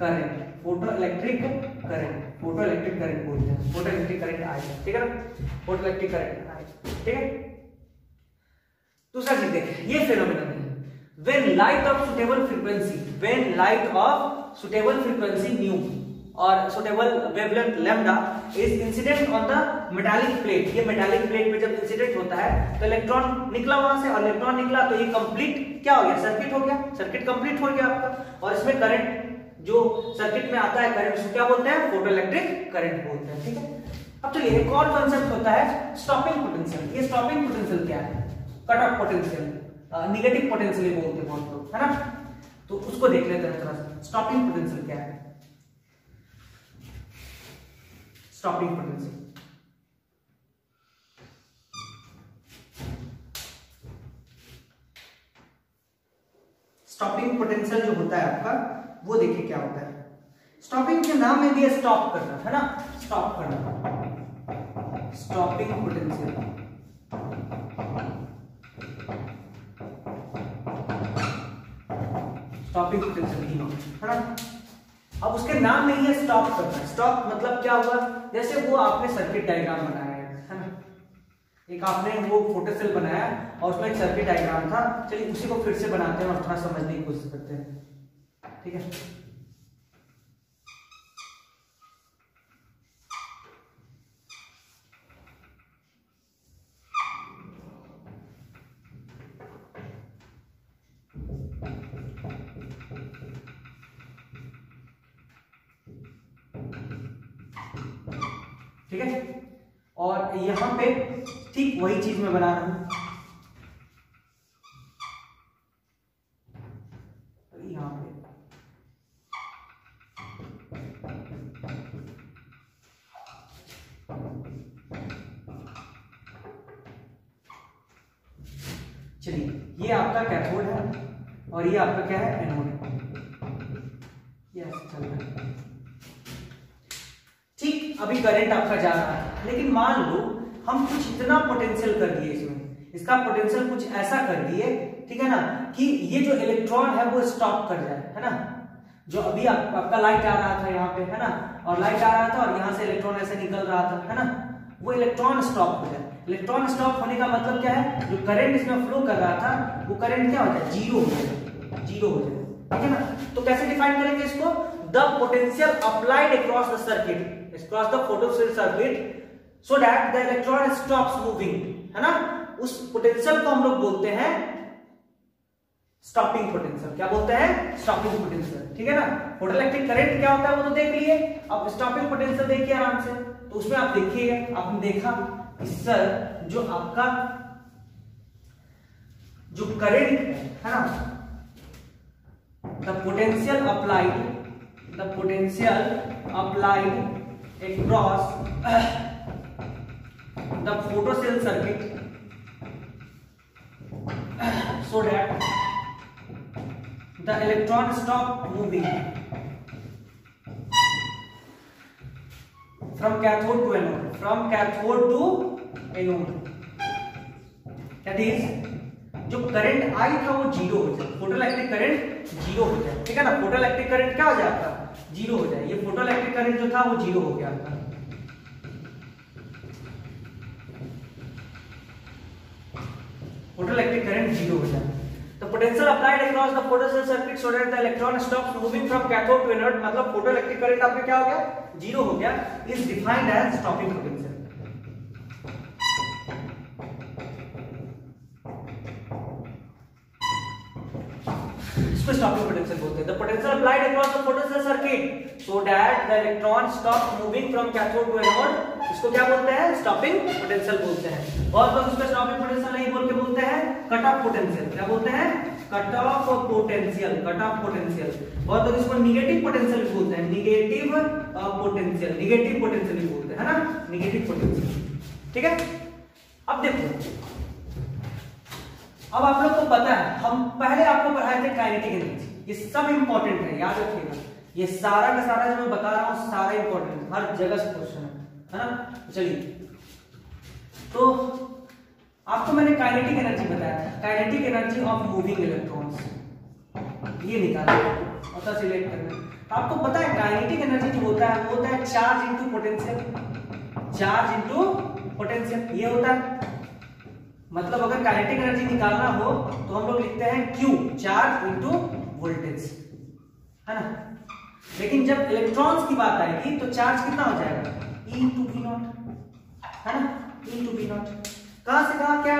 current, photoelectric current, photoelectric current बोलते हैं, फोटोइलेक्ट्रिक करंट आया, ठीक है ना, फोटोइलेक्ट्रिक करंट आया, ठीक है। दूसरा चीज देखिए, ये फेनोमेनन है when light of suitable frequency, when light of suitable frequency nu और suitable wavelength lambda is incident on the metallic plate, ये metallic plate पे जब इंसिडेंट होता है तो इलेक्ट्रॉन निकला वहां से, और इलेक्ट्रॉन निकला तो ये कंप्लीट क्या हो गया, सर्किट हो गया, सर्किट कंप्लीट हो गया आपका। और इसमें करंट जो सर्किट में आता है करंट, उसको क्या बोलते हैं, फोटोइलेक्ट्रिक करंट बोलते हैं, ठीक है। अब चलिए एक और कांसेप्ट होता है स्टॉपिंग पोटेंशियल। ये स्टॉपिंग पोटेंशियल क्या है, cut off potential, negative potential बोलते हैं बहुत लोग, है ना, तो उसको देख लेते हैं थोड़ा सा। स्टॉपिंग पोटेंशियल क्या है, स्टॉपिंग पोटेंशियल, स्टॉपिंग पोटेंशियल जो होता है आपका, वो देखिए क्या होता है। स्टॉपिंग के नाम में भी है स्टॉप करना, है ना, स्टॉप करना, स्टॉपिंग पोटेंशियल। स्टॉपिंग पोटेंशियल है ना। अब उसके नाम में ही है स्टॉप करना। स्टॉप मतलब क्या हुआ, जैसे वो आपने सर्किट डायग्राम बनाया है ना, एक आपने वो फोटोसेल बनाया और उसमें एक सर्किट डायग्राम था, चलिए उसी को फिर से बनाते हैं और थोड़ा समझने की कोशिश करते हैं, ठीक है। ठीक है, और यहां पे ठीक वही चीज मैं बना रहा हूं, यहां पे चलिए ये आपका कैथोड है और ये आपका क्या है, एनोड है, ये ऐसे चल रहा है। ठीक, अभी करंट आपका जा रहा है, लेकिन मान लो हम कुछ इतना पोटेंशियल कर दिए इसमें, इसका पोटेंशियल कुछ ऐसा कर दिए, ठीक है ना, कि ये जो इलेक्ट्रॉन है वो स्टॉप कर जाए, है ना। जो अभी आपका लाइट आ रहा था यहाँ पे, है ना, और लाइट आ रहा था और यहाँ से इलेक्ट्रॉन ऐसे निकल रहा था, है ना, वो इलेक्ट्रॉन स्टॉप हो जाए। इलेक्ट्रॉन स्टॉप होने का मतलब क्या है, जो करंट इसमें फ्लो कर रहा था वो करंट क्या हो जाए, जीरो हो जाए, जीरो हो जाए, ठीक है ना। तो कैसे डिफाइन करेंगे इसको, the potential applied across the circuit, across the photocell circuit so that the electron stops moving, है ना। उस पोटेंशियल को हम लोग बोलते हैं स्टॉपिंग पोटेंशियल। क्या बोलते हैं, स्टॉपिंग पोटेंशियल, ठीक है ना। फोटोइलेक्ट्रिक करंट क्या होता है वो तो देख लिए, अब स्टॉपिंग पोटेंशियल देखिए आराम से। तो उसमें आप देखिए, आपने देखा कि सर जो आपका जो करंट है ना, the potential applied across the photocell circuit so that the electron stop moving from cathode to anode, from cathode to anode, that is जो करंट आई था वो जीरो हो जाए, फोटोइलेक्ट्रिक करंट जीरो हो जाए, ठीक है ना। फोटोइलेक्ट्रिक करंट क्या हो जाए आपका, जीरो हो जाए। ये फोटोइलेक्ट्रिक करंट जो था वो जीरो हो गया आपका। फोटोइलेक्ट्रिक करंट जीरो हो जाए। तो potential applied across the photocell circuit so that the electron stops moving from cathode to anode, मतलब फोटोइलेक्ट्रिक करंट आपका क्या हो गया, जीरो हो गया, is defined as stopping potential. इसको स्टॉपिंग पोटेंशियल बोलते हैं। The potential applied across the photocell circuit so that the electron stop moving from cathode to anode, इसको क्या बोलते हैं, स्टॉपिंग पोटेंशियल बोलते हैं। बहुत लोग इसको स्टॉपिंग पोटेंशियल नहीं बोल के बोलते हैं कट ऑफ पोटेंशियल। क्या बोलते हैं, cut off potential, cut off potential. बहुत लोग इसको निगेटिव पोटेंशियल भी बोलते हैं, निगेटिव पोटेंशियल, निगेटिव पोटेंशियल भी बोलते हैं, है ना, निगेटिव पोटेंशियल, ठीक है। अब देखो, अब आप लोग को पता है, हम पहले आपको पढ़ाए थे काइनेटिक एनर्जी, ये सब इंपॉर्टेंट है, याद रखिएगा, ये सारा का सारा जो मैं बता रहा हूँ सारा इंपॉर्टेंट, हर जगह से क्वेश्चन है ना। चलिए, तो आपको मैंने काइनेटिक एनर्जी बताया था, kinetic energy of moving electrons, ये निकाला और सिलेक्ट करना। तो आपको पता है काइनेटिक एनर्जी जो होता है वो होता है charge into potential, charge into potential, ये होता है। मतलब अगर काइनेटिक एनर्जी निकालना हो तो हम लोग लिखते हैं Q, चार्ज इनटू वोल्टेज, है ना। लेकिन जब इलेक्ट्रॉन्स की बात आएगी तो चार्ज कितना हो जाएगा, E इंटू V नॉट, है ना, E इंटू V नॉट। कहां से कहां क्या,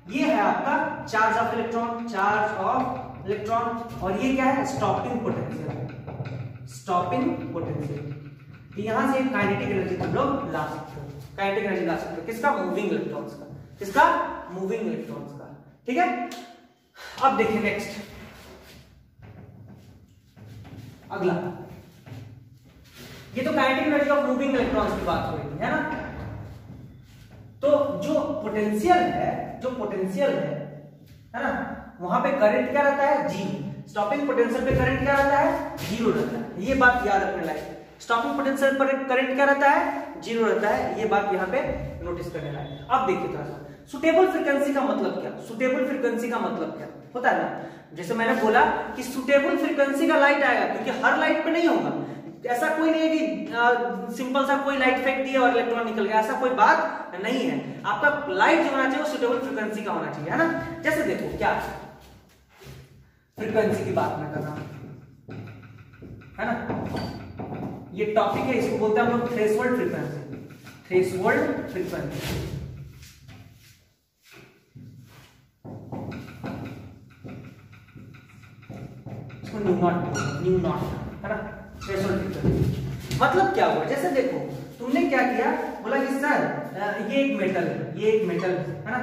ये है आपका charge of electron, charge of electron, और ये क्या है, स्टॉपिंग पोटेंशियल, स्टॉपिंग पोटेंशियल। तो यहां से काइनेटिक एनर्जी हम लोग ला सकते हो, काइनेटिक एनर्जी ला सकते हो किसका, मूविंग इलेक्ट्रॉन्स का, किसका, मूविंग इलेक्ट्रॉन्स का। ठीक है, अब देखिए नेक्स्ट, अगला, ये तो kinetic energy of moving electrons की बात हो रही है ना। तो जो पोटेंशियल है, जो पोटेंशियल है ना, वहां पे करंट क्या रहता है, जीरो। स्टॉपिंग पोटेंशियल पे करंट क्या रहता है, जीरो रहता है, ये बात याद रखने लायक। स्टॉपिंग पोटेंशियल पर करंट क्या रहता है, जीरो रहता है, ये बात यहाँ पे नोटिस करने लायक। अब देखिए थोड़ा सा सुटेबल फ्रीक्वेंसी का मतलब क्या, सुटेबल फ्रीक्वेंसी का मतलब क्या होता है ना। जैसे मैंने बोला कि सुटेबल फ्रीक्वेंसी का लाइट आएगा, क्योंकि हर लाइट पे नहीं होगा, ऐसा कोई नहीं है कि सिंपल सा कोई लाइट फेंक दिया और इलेक्ट्रॉन निकल गया, ऐसा कोई बात नहीं है। आपका लाइट जो होना चाहिए वो सुटेबल फ्रीक्वेंसी का होना चाहिए, है ना। जैसे देखो क्या फ्रीक्वेंसी की बात मैं कर रहा हूं, है ना, ये टॉपिक है, इसको बोलते हैं हम लोग थ्रेशोल्ड फ्रीक्वेंसी, थ्रेशोल्ड फ्रीक्वेंसी। इसको न्यू नॉट, है ना, थ्रेशोल्ड फ्रीक्वेंसी। मतलब क्या हुआ, जैसे देखो तुमने क्या किया, बोला कि सर ये एक मेटल है, ये एक मेटल है ना,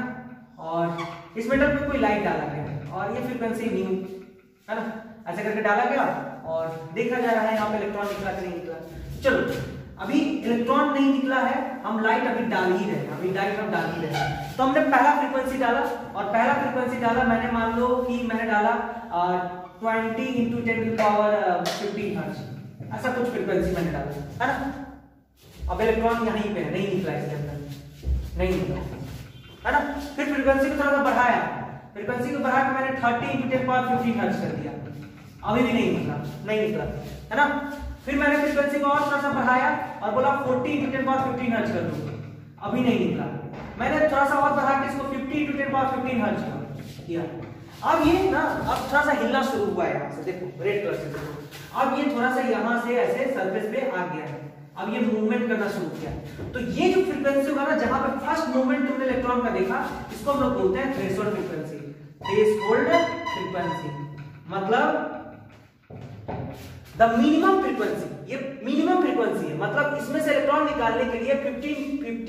और इस मेटल पे कोई लाइट डाला गया और ये फ्रीक्वेंसी न्यू, है ना, ऐसे करके डाला गया और देखा जा रहा है यहाँ पे इलेक्ट्रॉन निकला कि नहीं निकला। चलो अभी इलेक्ट्रॉन नहीं निकला है, हम लाइट अभी डाल ही रहे हैं, अभी लाइट हम डाल ही रहे हैं। तो हमने पहला फ्रीक्वेंसी डाला, और पहला फ्रीक्वेंसी डाला मैंने, मान लो कि मैंने डाला 20 into 10 to the power 15 hertz, ऐसा कुछ फ्रीक्वेंसी मैंने डाला, है ना। अब इलेक्ट्रॉन यहीं पे है, नहीं निकला इसके अंदर, नहीं निकला, है ना। फिर फ्रीक्वेंसी को थोड़ा सा बढ़ाया, फ्रीक्वेंसी को बढ़ा के मैंने 30 into 10 power 15 हर्ट्ज कर दिया, अभी भी नहीं निकला, नहीं निकला, है ना। फिर मैंने फ्रीक्वेंसी को और थोड़ा सा बढ़ाया और बोला 40 into 10 power 15 हर्ट्ज कर दूं, अभी नहीं निकला। मैंने थोड़ा सा और बढ़ा के इसको 50 into 10 power 15 हर्ट्ज किया। अब ये ना, अब थोड़ा सा हिलना शुरू हुआ है, यहाँ से देखो रेड कलर से देखो, अब ये थोड़ा सा यहाँ से ऐसे सरफेस पे आ गया है, अब ये मूवमेंट करना शुरू किया। तो ये जो फ्रीक्वेंसी होगा ना, जहां पे फर्स्ट मूवमेंट तुमने इलेक्ट्रॉन का देखा, इसको हम लोग बोलते हैं थ्रेशोल्ड फ्रीक्वेंसी, थ्रेशोल्ड फ्रीक्वेंसी। मतलब द मिनिमम फ्रीक्वेंसी, ये मिनिमम फ्रीक्वेंसी है, मतलब इसमें से इलेक्ट्रॉन निकालने के लिए 50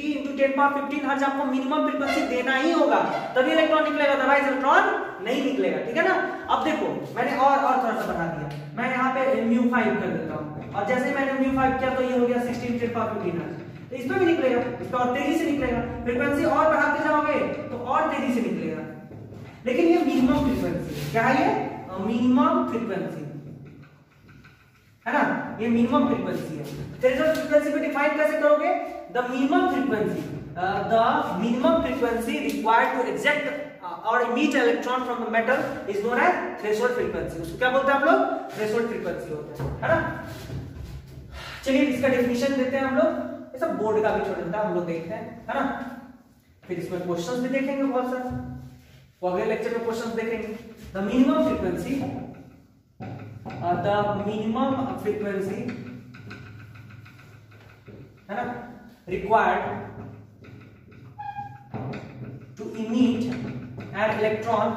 into 10 power 15 हर्ट्ज आपको मिनिमम फ्रीक्वेंसी देना ही होगा, तभी इलेक्ट्रॉन निकलेगा, अदरवाइज इलेक्ट्रॉन नहीं निकलेगा। ठीक है ना। अब देखो मैंने और थोड़ा सा बढ़ा दिया, मैं यहाँ पे μ5 कर देता हूँ, और जैसे ही मैंने μ5 किया तो ये हो गया 16 into 10 power 15 हर्ट्ज। तो इसमें भी निकलेगा, इस पर और तेजी से निकलेगा, फ्रीक्वेंसी और बढ़ाते जाओगे तो और तेजी से निकलेगा। लेकिन ये मिनिमम फ्रीक्वेंसी क्या है, ये मिनिमम फ्रीक्वेंसी है ना, ये मिनिमम फ्रीक्वेंसी है। थ्रेशोल्ड फ्रीक्वेंसी को डिफाइन कैसे करोगे, the minimum frequency required to eject और emit electron from the metal is known as threshold frequency. उसको क्या बोलते हैं हम लोग, थ्रेशोल्ड फ्रीक्वेंसी होता है ना। चलिए इसका डेफिनेशन देते हैं हम लोग, ये सब बोर्ड का भी छोटा छोटा हम लोग देखते हैं, है ना। फिर इसमें क्वेश्चंस भी देखेंगे बहुत सारे, तो अगले लेक्चर में क्वेश्चंस देखेंगे। द मिनिमम फ्रीक्वेंसी है ना required to emit an electron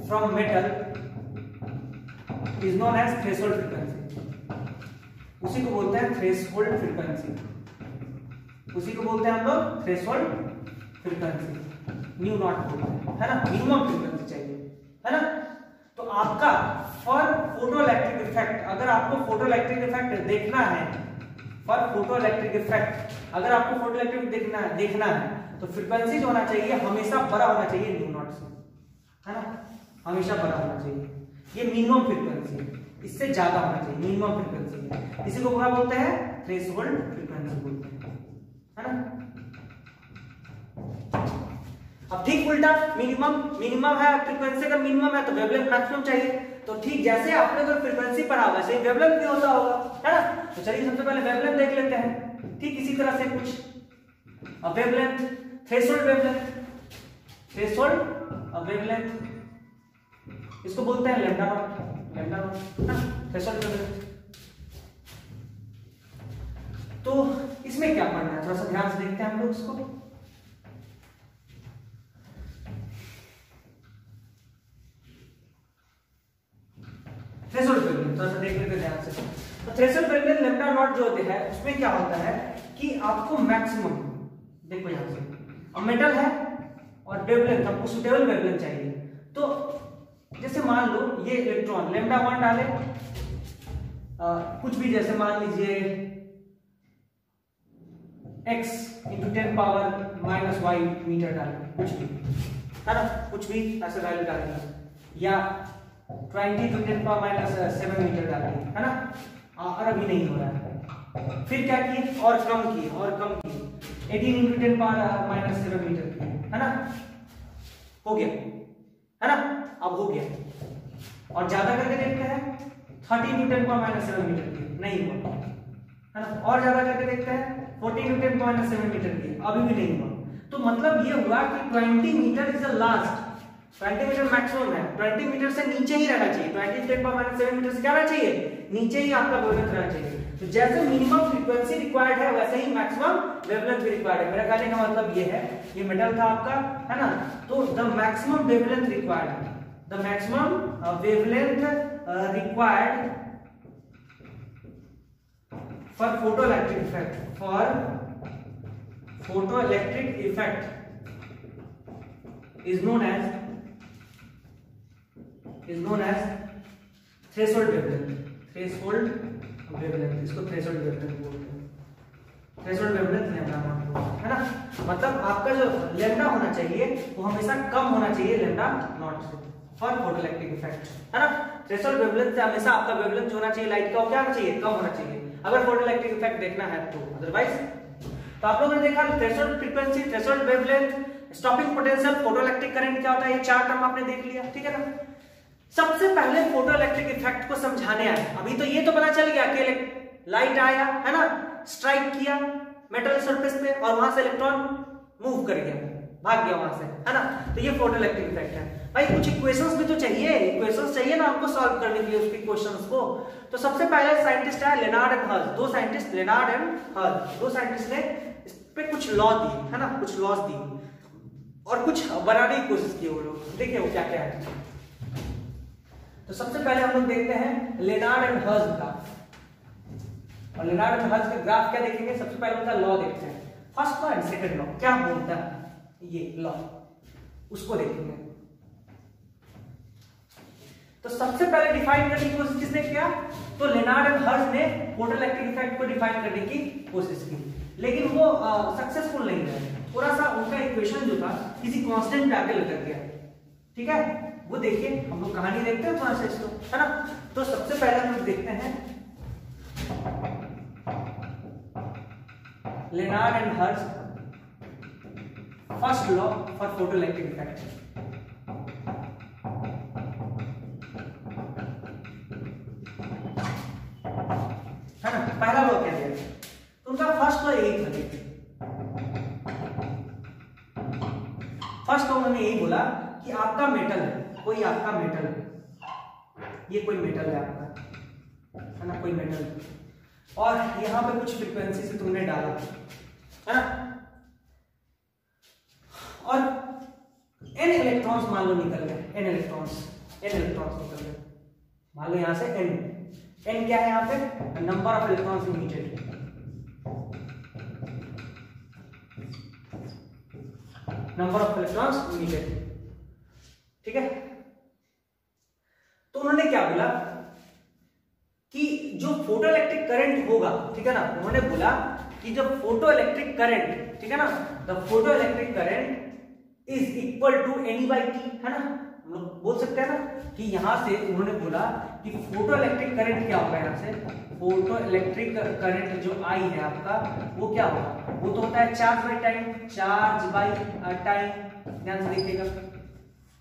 from metal is known as threshold frequency। उसी को बोलते हैं थ्रेशोल्ड फ्रीक्वेंसी, उसी को बोलते हैं हम लोग थ्रेशोल्ड फ्रीक्वेंसी, न्यू नॉट बोलते हैं, है ना। मिनिमम फ्रीक्वेंसी चाहिए, है ना। तो आपका फॉर फोटोइलेक्ट्रिक इफेक्ट, अगर आपको फोटोइलेक्ट्रिक इफेक्ट देखना है, फॉर फोटोइलेक्ट्रिक इफेक्ट अगर आपको फोटोइलेक्ट्रिक देखना है तो फ्रीक्वेंसी जो होना चाहिए हमेशा बड़ा होना चाहिए न्यू नॉट से, है ना, हमेशा बड़ा होना चाहिए। ये मिनिमम फ्रीक्वेंसी है, इससे ज्यादा होना चाहिए, मिनिमम फ्रीक्वेंसी है। इसी को क्या बोलते हैं? थ्रेशोल्ड फ्रीक्वेंसी बोलते हैं, है ना। अब ठीक उल्टा, मिनिमम है फ्रीक्वेंसी का, मिनिमम है तो वेवलेंथ मैक्सिमम चाहिए। तो ठीक जैसे आपने अगर फ्रीक्वेंसी पढ़ा वैसे ही वेवलेंथ भी होता होगा, है ना। तो चलिए सबसे पहले वेवलेंथ देख लेते हैं। ठीक इसी तरह से कुछ अब wavelength, threshold wavelength, threshold wavelength इसको बोलते हैं lambda naught, lambda naught, threshold wavelength. तो इसमें क्या पढ़ना है, थोड़ा सा ध्यान से देखते हैं हम लोग इसको। थ्रेशोल्ड वेवलेंथ थोड़ा सा देख लेते हैं ध्यान से। तो थ्रेशोल्ड वेवलेंथ लैम्डा नॉट जो होते हैं उसमें क्या होता है कि आपको मैक्सिमम, देखो यहां से, अब मेटल है और वेवलेंथ आपको सुटेबल वेवलेंथ चाहिए। तो जैसे मान लो ये इलेक्ट्रॉन लैम्डा 1 डाले, कुछ भी, जैसे मान लीजिए x × 10⁻⁻y मीटर डाले, कुछ भी, है ना, कुछ भी ऐसे वैल्यू डालेंगे, या 20 × 10⁻⁷ मीटर डालेंगे, है ना। और अभी नहीं हो रहा है, फिर क्या किए, और कम किए, 18 × 10⁻⁷ मीटर किए, है ना, हो गया, है ना, अब हो गया। और ज्यादा करके देखते हैं, 30 × 10⁻⁷ मीटर किए, नहीं हुआ, है ना। और ज्यादा करके देखते हैं, 40 × 10⁻⁷ मीटर किए, अभी भी नहीं हुआ। तो मतलब ये हुआ कि 20 metre is the last, 20 metre maximum है, 20 मीटर से नीचे ही रहना चाहिए, 20 × 10⁻⁷ मीटर से क्या रहना चाहिए, नीचे ही आपका वेवलेंथ रहना चाहिए। तो जैसे मिनिमम फ्रीक्वेंसी रिक्वायर्ड है वैसे ही मैक्सिमम वेवलेंथ भी रिक्वायर्ड है। मेरा कहने का मतलब ये है, ये मेटल था आपका, है ना। तो the maximum wavelength required, the maximum wavelength required for photoelectric effect, for photoelectric effect is known as threshold wavelength, threshold wavelength, इसको threshold wavelength बोलते हैं, threshold wavelength लैम्डा नॉट, है ना। मतलब आपका जो लैम्डा होना चाहिए वो हमेशा कम होना चाहिए लैम्डा नॉट से, फॉर फोटोइलेक्ट्रिक इफेक्ट, है ना। थ्रेशोल्ड वेवलेंथ से हमेशा आपका वेवलेंथ जो होना चाहिए लाइट का, वो क्या होना चाहिए, कम होना चाहिए, अगर फोटोइलेक्ट्रिक इफेक्ट देखना है तो। अदरवाइज तो आप लोगों ने देखा threshold frequency, threshold wavelength, stopping potential, photoelectric current क्या होता है, ये चार टर्म आपने देख लिया, ठीक है ना। सबसे पहले फोटोइलेक्ट्रिक इफेक्ट को समझाने आए। अभी तो ये तो पता चल गया कि लाइट आया, है ना, स्ट्राइक किया मेटल सरफेस पे और वहां से इलेक्ट्रॉन मूव कर गया, भाग गया वहां से, है ना। तो ये फोटोइलेक्ट्रिक इफेक्ट है। भाई कुछ इक्वेशंस भी तो चाहिए, इक्वेशंस चाहिए ना आपको सॉल्व करने के लिए उसके क्वेश्चंस को। तो सबसे पहले साइंटिस्ट है लेनार्ड एंड हर्ट्ज, दो साइंटिस्ट, लेनार्ड एंड हर्ट्ज, दो साइंटिस्ट ने इस पे कुछ लॉ दिए, है ना, कुछ लॉज दिए और कुछ बनाने की कोशिश की वो लोग। देखिए वो क्या क्या है। तो सबसे पहले हम लोग देखते हैं लेनार्ड एंड हर्ट्ज ग्राफ, और लेनार्ड एंड हर्ट्ज का ग्राफ क्या देखेंगे, सबसे पहले उनका लॉ देखते हैं, first law and second law क्या बोलता है ये लॉ, उसको देखेंगे। तो सबसे पहले डिफाइन करने की कोशिश किसने किया, तो लेनार्ड एंड हर्ट्ज ने फोटोइलेक्ट्रिक इफेक्ट को डिफाइन करने की कोशिश की, लेकिन वो सक्सेसफुल नहीं रहे। थोड़ा सा उनका इक्वेशन जो था किसी कांस्टेंट पे आके लटक गया, ठीक है। वो देखिए, हम लोग कहानी देखते हैं थोड़ा सा इसको, है ना। तो सबसे पहले हम लोग देखते हैं Lenard and Hertz first law for photoelectric effect. है ना, पहला लॉ क्या दिया, तो उनका फर्स्ट लॉ यही था। देखिए फर्स्ट लॉ उन्होंने यही बोला कि आपका मेटल है, कोई आपका मेटल है, ये कोई मेटल है आपका, है ना, कोई मेटल, और यहां पे कुछ फ्रीक्वेंसी से तुमने डाला, है ना, और n इलेक्ट्रॉन्स मान लो निकल गए, n इलेक्ट्रॉन्स निकल गए, मान लो यहां से n क्या है यहाँ पे, number of electrons emitted, number of electrons emitted, ठीक है। तो उन्होंने क्या बोला कि जो फोटोइलेक्ट्रिक करंट होगा, ठीक है ना, उन्होंने बोला कि जब फोटोइलेक्ट्रिक करंट, ठीक है ना, the photoelectric current is equal to NE/T, है ना, हम लोग बोल सकते हैं ना कि यहाँ से उन्होंने बोला कि फोटो इलेक्ट्रिक करंट क्या होगा, यहाँ से फोटो इलेक्ट्रिक करंट जो आई है आपका वो क्या होगा, वो तो होता है charge by time, charge by time. ध्यान से देखिएगा,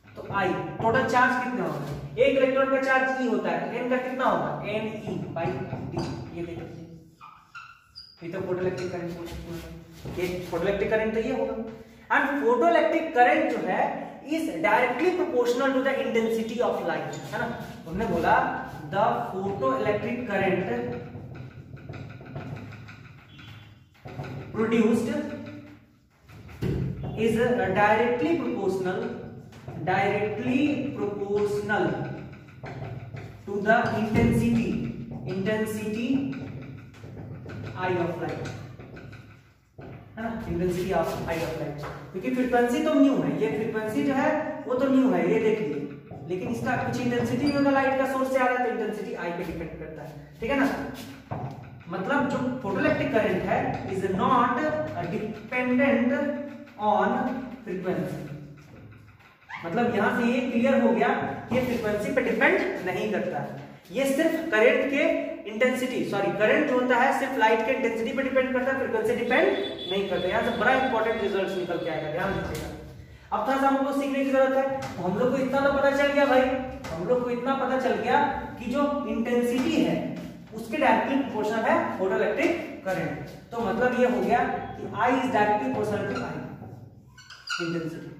तो आई टोटल चार्ज कितना होगा, एक इलेक्ट्रॉन का चार्ज ई होता है, एन का कितना होगा, एन ई बाई टी। ये देखिए ये तो फोटो इलेक्ट्रिक करंट, ये फोटो इलेक्ट्रिक करंट तो ये होगा। एंड फोटो इलेक्ट्रिक करंट जो है is directly proportional to the intensity of light, है ना। हमने बोला the photo electric current produced is directly proportional to the intensity I of light, है ना, intensity of I of light. क्योंकि frequency तो न्यू है, ये फ्रीक्वेंसी जो है वो तो न्यू है, ये देखिए, लेकिन इसका कुछ इंटेंसिटी होगा लाइट का सोर्स से आ रहा है, तो इंटेंसिटी आई पे डिपेंड करता है, ठीक है ना। मतलब जो फोटोइलेक्ट्रिक करंट है is not dependent on frequency. मतलब यहां से ये क्लियर हो गया कि ये फ्रीक्वेंसी पे डिपेंड नहीं करता है, ये सिर्फ करंट के इंटेंसिटी, सॉरी करंट जो होता है सिर्फ लाइट के इंटेंसिटी पे डिपेंड करता है, फ्रीक्वेंसी डिपेंड नहीं करता। यहां से बड़ा इंपॉर्टेंट रिजल्ट निकल के आएगा, ध्यान दीजिएगा। अब थोड़ा सा हमको सीखने की जरूरत है। हम लोग को इतना तो पता चल गया भाई, हम लोग को इतना पता चल गया कि जो इंटेंसिटी है उसके डायरेक्टली प्रोपोर्शनल है फोटोइलेक्ट्रिक करंट। तो मतलब ये हो गया कि I is directly proportional to I intensity.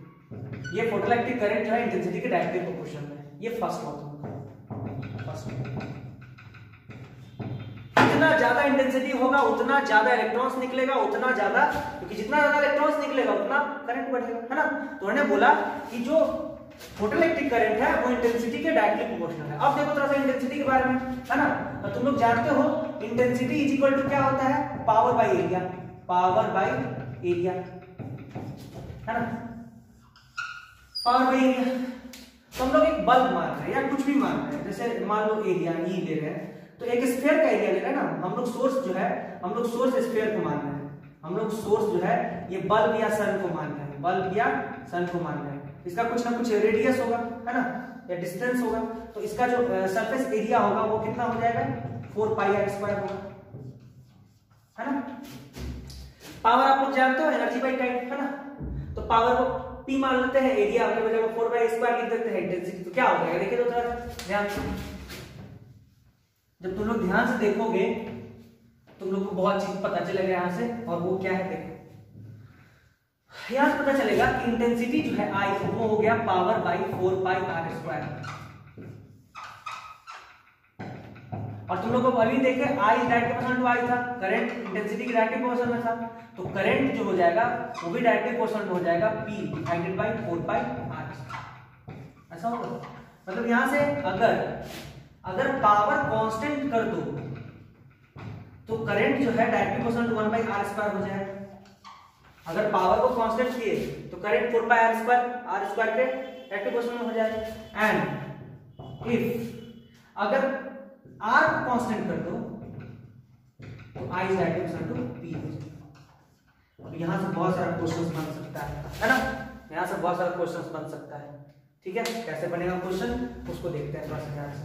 ये फोटोइलेक्ट्रिक करंट जो है इंटेंसिटी के डायरेक्टली प्रोपोर्शनल है। ये फर्स्ट लॉ। जितना ज्यादा इंटेंसिटी होगा उतना ज्यादा इलेक्ट्रॉन्स निकलेगा, उतना ज्यादा, क्योंकि जितना ज्यादा इलेक्ट्रॉन्स निकलेगा उतना करंट बढ़ेगा, है ना। तो उन्होंने बोला कि जो फोटोइलेक्ट्रिक करंट है वो इंटेंसिटी के डायरेक्टली प्रोपोर्शनल है। अब देखो थोड़ा सा इंटेंसिटी के बारे में, है ना। तो तुम लोग जानते हो इंटेंसिटी इज इक्वल टू क्या होता है, power by area, power by area, है ना, पावर बाई एरिया। तो हम लोग एक बल्ब मान रहे हैं या कुछ भी मान रहे हैं, जैसे मान लो एरिया ई ले रहे हैं, तो एक स्फीयर का एरिया ले रहे हैं ना। हम लोग सोर्स जो है, हम लोग सोर्स स्फीयर को मान रहे हैं, हम लोग सोर्स जो है ये बल्ब या सन को मान रहे हैं, बल्ब या सन को मान रहे हैं। इसका कुछ ना कुछ रेडियस होगा, है ना, या डिस्टेंस होगा। तो इसका जो सरफेस एरिया होगा वो कितना हो जाएगा, 4 पाई आर स्क्वायर होगा, है ना। पावर आप लोग जानते हो एनर्जी बाई टाइम, है ना। तो पावर को P मान लेते हैं, एरिया अपने वजह 4 पाई स्क्वायर लिख देते हैं, इंटेंसिटी तो क्या हो जाएगा देखिए तो थोड़ा ध्यान से। जब तुम लोग ध्यान से देखोगे तुम लोग को बहुत चीज पता चलेगा यहां से, और वो क्या है देखो, यहां से पता चलेगा कि इंटेंसिटी जो है I वो हो गया power by 4 pi r square. और तुम लोग को अभी देखे I directly proportional to I था, करंट इंटेंसिटी के डायरेक्टली प्रोपोर्शनल में था, तो करंट जो हो जाएगा वो भी डायरेक्टली प्रोपोर्शनल हो जाएगा P divided by 4 pi R। ऐसा होगा। मतलब यहां से अगर पावर कांस्टेंट कर दो तो करंट जो है directly proportional to 1 by r square हो जाएगा। अगर पावर को कांस्टेंट किए तो करंट 4 पाई आर स्क्वायर के डायरेक्टली प्रोपोर्शनल हो जाएगा। एंड इफ अगर R को कांस्टेंट कर दो तो I is directly proportional to P हो जाएगा। अब यहां से बहुत सारा क्वेश्चंस बन सकता है ना, यहां से बहुत सारा क्वेश्चंस बन सकता है, ठीक है। कैसे बनेगा क्वेश्चन उसको देखते हैं थोड़ा सा ध्यान से।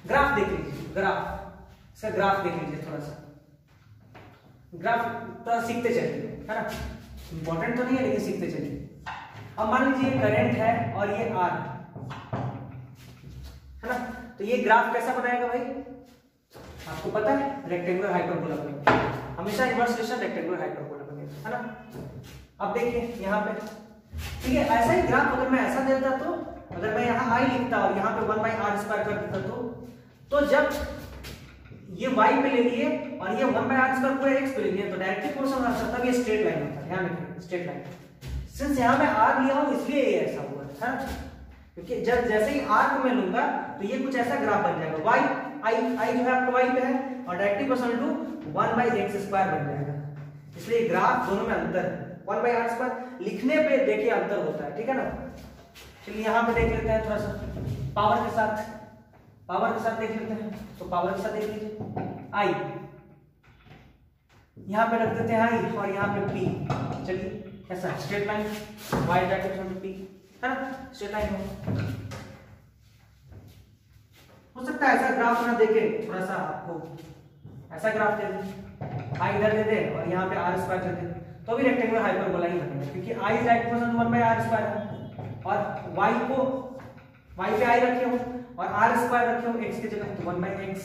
ग्राफ देख लीजिए, ग्राफ इसका ग्राफ देख लीजिए, थोड़ा सा ग्राफ थोड़ा सीखते चलिए, है ना। इंपॉर्टेंट तो नहीं है लेकिन सीखते चलिए। अब मान लीजिए करंट है और ये R है ना, तो ये ग्राफ कैसा बनाएगा भाई, आपको पता है रेक्टेंगुलर हाइपरबोला बनेगा, हमेशा इन्वर्स रिलेशन रेक्टेंगुलर हाइपरबोला बनेगा, है ना। अब देखिए यहाँ पे, ठीक है, ऐसा ही ग्राफ अगर मैं ऐसा देता तो, अगर मैं यहाँ I लिखता और यहाँ पे 1 बाई आर स्क्वायर कर देता तो जब ये y पे ले लिए और ये 1 बाई आर स्क्वायर पूरे x पे ले लिए तो डायरेक्टली प्रोपोर्शनल आ सकता है, ये स्ट्रेट लाइन होता है, ध्यान रखिए स्ट्रेट लाइन। सिंस यहाँ मैं r लिया हूँ इसलिए ये ऐसा हुआ है, क्योंकि जब जैसे ही r को मैं लूंगा तो ये कुछ ऐसा ग्राफ बन जाएगा, I जो है आपका y पे है और directly proportional to 1 by x square बन जाएगा। इसलिए ग्राफ दोनों में अंतर है, 1 बाई आर स्क्वायर लिखने पे देखिए अंतर होता है, ठीक है ना। चलिए यहाँ पे देख लेते हैं थोड़ा सा पावर के साथ देख लेते हैं। तो पावर के साथ देख लीजिए I, यहाँ पे रख देते हैं I और यहाँ पे P। चलिए कैसा स्ट्रेट लाइन y डायरेक्शन में P, है ना, स्ट्रेट लाइन हो सकता है ऐसा ग्राफ ना देके थोड़ा सा आपको ऐसा ग्राफ दे दे, आई इधर दे दे और यहाँ पे आर स्क्वायर दे दे, तो भी रेक्टेंगुलर हाइपरबोला ही बनेगा, क्योंकि I is right equal to 1 by r square है और वाई को वाई पे आई रखे हो और आर स्क्वायर रखे हो एक्स की जगह, तो 1 बाय एक्स,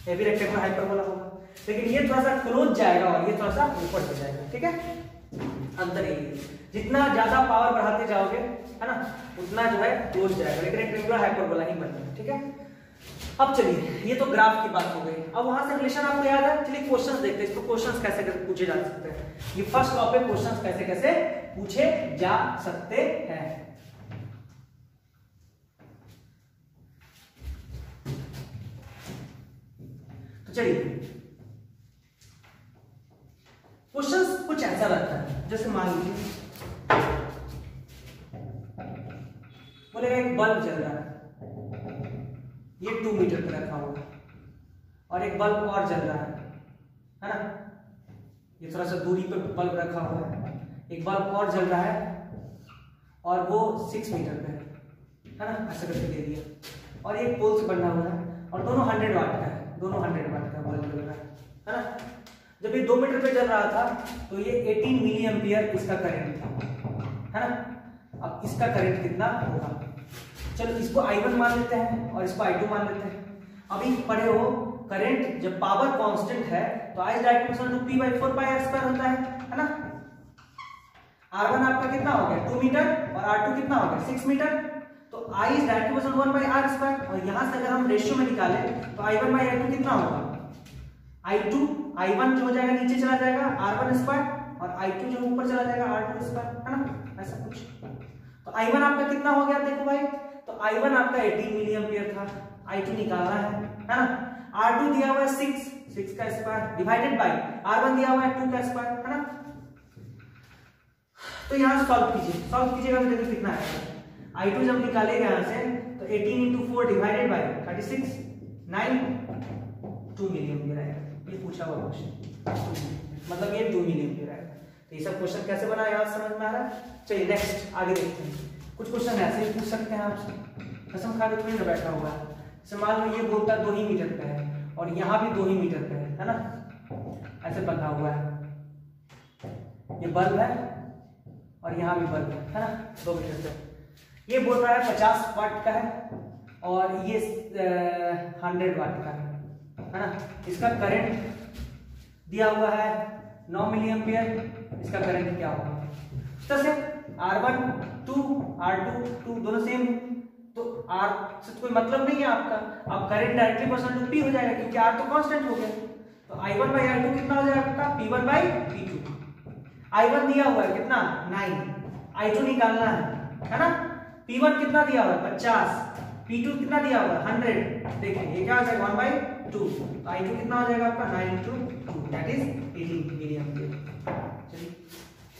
ये भी रेक्टेंगुलर हाइपरबोला होगा। लेकिन ये थोड़ा सा क्लोज जाएगा और ये थोड़ा सा ऊपर से जाएगा, ठीक है, अंतर ये जितना ज्यादा पावर बढ़ाते जाओगे है ना उतना जो है क्लोज जाएगा, लेकिन रेक्टेंगुलर हाइपरबोला ही बनेगा, ठीक है। अब चलिए ये तो ग्राफ की बात हो गई, अब वहां से रिलेशन आपको याद है, चलिए क्वेश्चंस देखते हैं, इसको क्वेश्चंस कैसे पूछे जा सकते हैं, ये फर्स्ट लॉ पे क्वेश्चंस कैसे कैसे पूछे जा सकते हैं। तो चलिए क्वेश्चंस कुछ ऐसा लगता है, जैसे मान लीजिए बोलेगा एक बल्ब जल रहा है, ये 2 मीटर पे रखा हुआ है और एक बल्ब और जल रहा है ना, ये थोड़ा सा दूरी पे बल्ब रखा हुआ है, एक बल्ब और जल रहा है और वो 6 मीटर पे है ना, ऐसा करके दे दिया और एक पोल से बना हुआ है और दोनों 100 वाट का है, दोनों 100 वाट का बल्ब जल रहा है ना। जब ये 2 मीटर पे जल रहा था तो ये 18 मिली एम्पियर इसका करंट था, है ना। अब इसका करंट कितना होगा, चलो इसको I1 मान लेते हैं और इसको I2 मान लेते हैं। अभी पढ़े हो करंट जब पावर कांस्टेंट है तो I is direct proportional to P by 4 pi r square होता है ना। R1 आपका कितना हो गया 2 मीटर और R2 कितना हो गया 6 मीटर, तो I is direct proportional 1 by r square, और यहां से अगर हम रेशियो में निकाले तो I1 by I2 कितना होगा, I1 जो हो जाएगा नीचे चला जाएगा R1 स्क्वायर और I2 जो ऊपर चला जाएगा R2 स्क्वायर, है ना, ऐसा कुछ। तो I1 आपका कितना हो गया देखो भाई, तो I1 आपका 18 मिली एम्पियर था, I2 निकालना है ना। R2 दिया हुआ है 6 का स्क्वायर डिवाइडेड बाय R1 दिया हुआ है 2 का स्क्वायर, है ना। तो यहां से सॉल्व कीजिएगा तो देखिए कितना आएगा, I2 जब निकालेगा यहां से तो 18 into 4 divided by 36 9 2 milliampere आएगा, ये पूछा हुआ क्वेश्चन, मतलब ये 2 मिली एम्पियर आएगा। तो ये सब क्वेश्चन कैसे बना याद समझ में आ रहा है। चलिए नेक्स्ट आगे देखते हैं, कुछ क्वेश्चन ऐसे ही पूछ सकते हैं आपसे, कसम खा के थोड़ी ना बैठा हुआ है। जैसे मान लो ये बोलता है 2 ही मीटर पे है और यहाँ भी 2 ही मीटर पे है ना, ऐसे बना हुआ है, ये बल्ब है और यहाँ भी बल्ब है ना 2 मीटर पे। ये बोल रहा है 50 वाट का है और ये 100 वाट का है ना। इसका करंट दिया हुआ है 9 मिली एम्पियर, इसका करंट क्या होगा, इस तरह से R1 2 R2 2 दोनों सेम, तो R से कोई मतलब नहीं है आपका, अब current directly proportional to P हो जाएगा क्योंकि R तो कांस्टेंट हो गया। तो I1 by I2 कितना हो जाएगा आपका P1 by P2। I1 दिया हुआ है कितना 9, I2 निकालना है ना। P1 कितना दिया हुआ है 50, P2 कितना दिया हुआ है 100, देखिए ये क्या हो जाएगा 1 by 2, तो I2 कितना हो जाएगा आपका 9 into 2 that is 18 milliampere. चलिए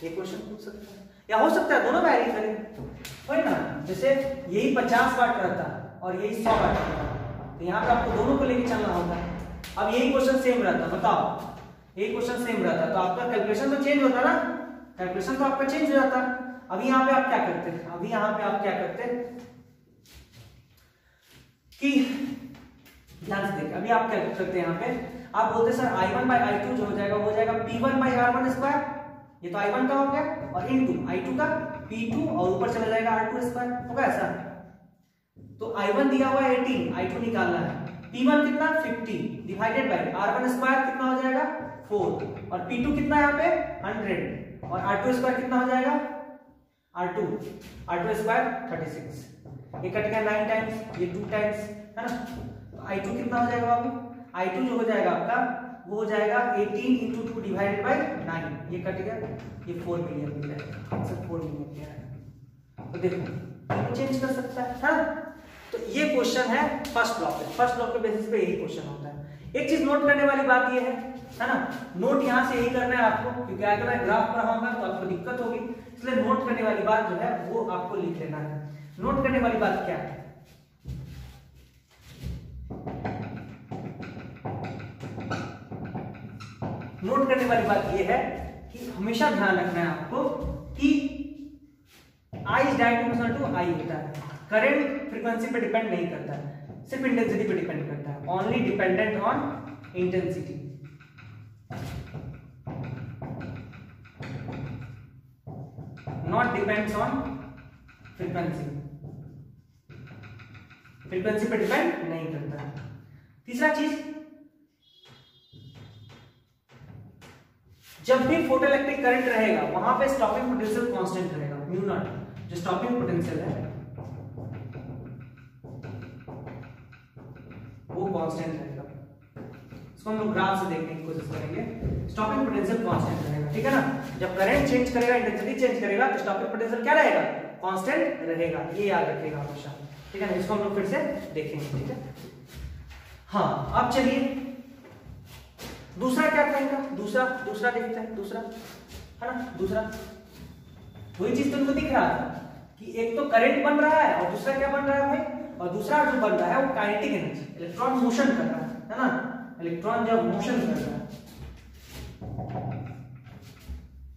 ये क्वेश्चन पूछ सकते हैं या हो सकता है दोनों वैरी करें, वही ना, जैसे यही 50 वाट रहता और यही 100 वाट रहता, तो यहाँ पे आपको दोनों को लेके चलना होगा। अब यही क्वेश्चन सेम रहता, बताओ यही क्वेश्चन सेम रहता तो आपका कैलकुलेशन तो चेंज होता ना, कैलकुलेशन तो आपका चेंज हो जाता। अभी यहाँ पे आप क्या करते हैं, अभी यहाँ पे आप क्या करते कि ध्यान से देखिए, अभी आप क्या करते हैं यहाँ पे आप बोलते सर I1 by I2 जो हो जाएगा वो हो जाएगा P1 by R1 स्क्वायर, ये तो I1 का हो गया, और इनटू I2 का P2 और ऊपर चला जाएगा R2 स्क्वायर, होगा ऐसा। तो I1 दिया हुआ है 18, I2 निकालना है, P1 कितना 50 डिवाइडेड बाय R1 स्क्वायर कितना हो जाएगा 4 और P2 कितना यहाँ पे 100 और R2 स्क्वायर कितना हो जाएगा R2 स्क्वायर 36, ये कट गया 9 टाइम्स, ये 2 टाइम्स, है ना। तो I2 कितना हो जाएगा बाबू, I2 जो हो जाएगा आपका वो हो जाएगा 18 into 2 डिवाइडेड बाय 9, ये कट गया, ये 4 मिली एम्पियर है, सब 4 मिली एम्पियर है। तो देखो चेंज कर सकता है, हाँ? तो ये क्वेश्चन है फर्स्ट लॉ पे, फर्स्ट लॉ के बेसिस पे यही क्वेश्चन होता है। एक चीज नोट करने वाली बात ये है ना, नोट यहाँ से यही करना है आपको, क्योंकि अगर मैं ग्राफ पढ़ाऊंगा तो आपको दिक्कत होगी, इसलिए नोट करने वाली बात जो है वो आपको लिख लेना है। नोट करने वाली बात क्या है, नोट करने वाली बात यह है कि हमेशा ध्यान रखना है आपको कि I is is directly proportional to I होता है। करंट फ्रीक्वेंसी पे डिपेंड नहीं करता है, सिर्फ इंटेंसिटी पे डिपेंड करता है, only dependent on intensity. Not depends on frequency, frequency पे डिपेंड नहीं करता है। तीसरा चीज, जब भी फोटोइलेक्ट्रिक करंट रहेगा वहां पे स्टॉपिंग पोटेंशियल कांस्टेंट रहेगा, म्यू नॉट। जो स्टॉपिंग पोटेंशियल है वो कांस्टेंट रहेगा। इसको हम लोग ग्राफ से देखने की कोशिश करेंगे। स्टॉपिंग पोटेंशियल कांस्टेंट रहेगा, ठीक है ना। जब करंट चेंज करेगा, इंटेंसिटी चेंज करेगा, तो स्टॉपिंग पोटेंशियल क्या रहेगा? कांस्टेंट रहेगा। ये याद रखिएगा हमेशा, ठीक है ना। इसको हम लोग फिर से देखेंगे, ठीक है। हाँ, अब चलिए दूसरा क्या करेंगे, दूसरा देखते हैं। दूसरा है ना, दूसरा वही चीज तुमको दिख रहा था कि एक तो करंट बन रहा है और दूसरा क्या बन रहा है भाई, और दूसरा जो बन रहा है वो काइनेटिक एनर्जी, इलेक्ट्रॉन मोशन कर रहा है ना। इलेक्ट्रॉन जब मोशन कर रहा है,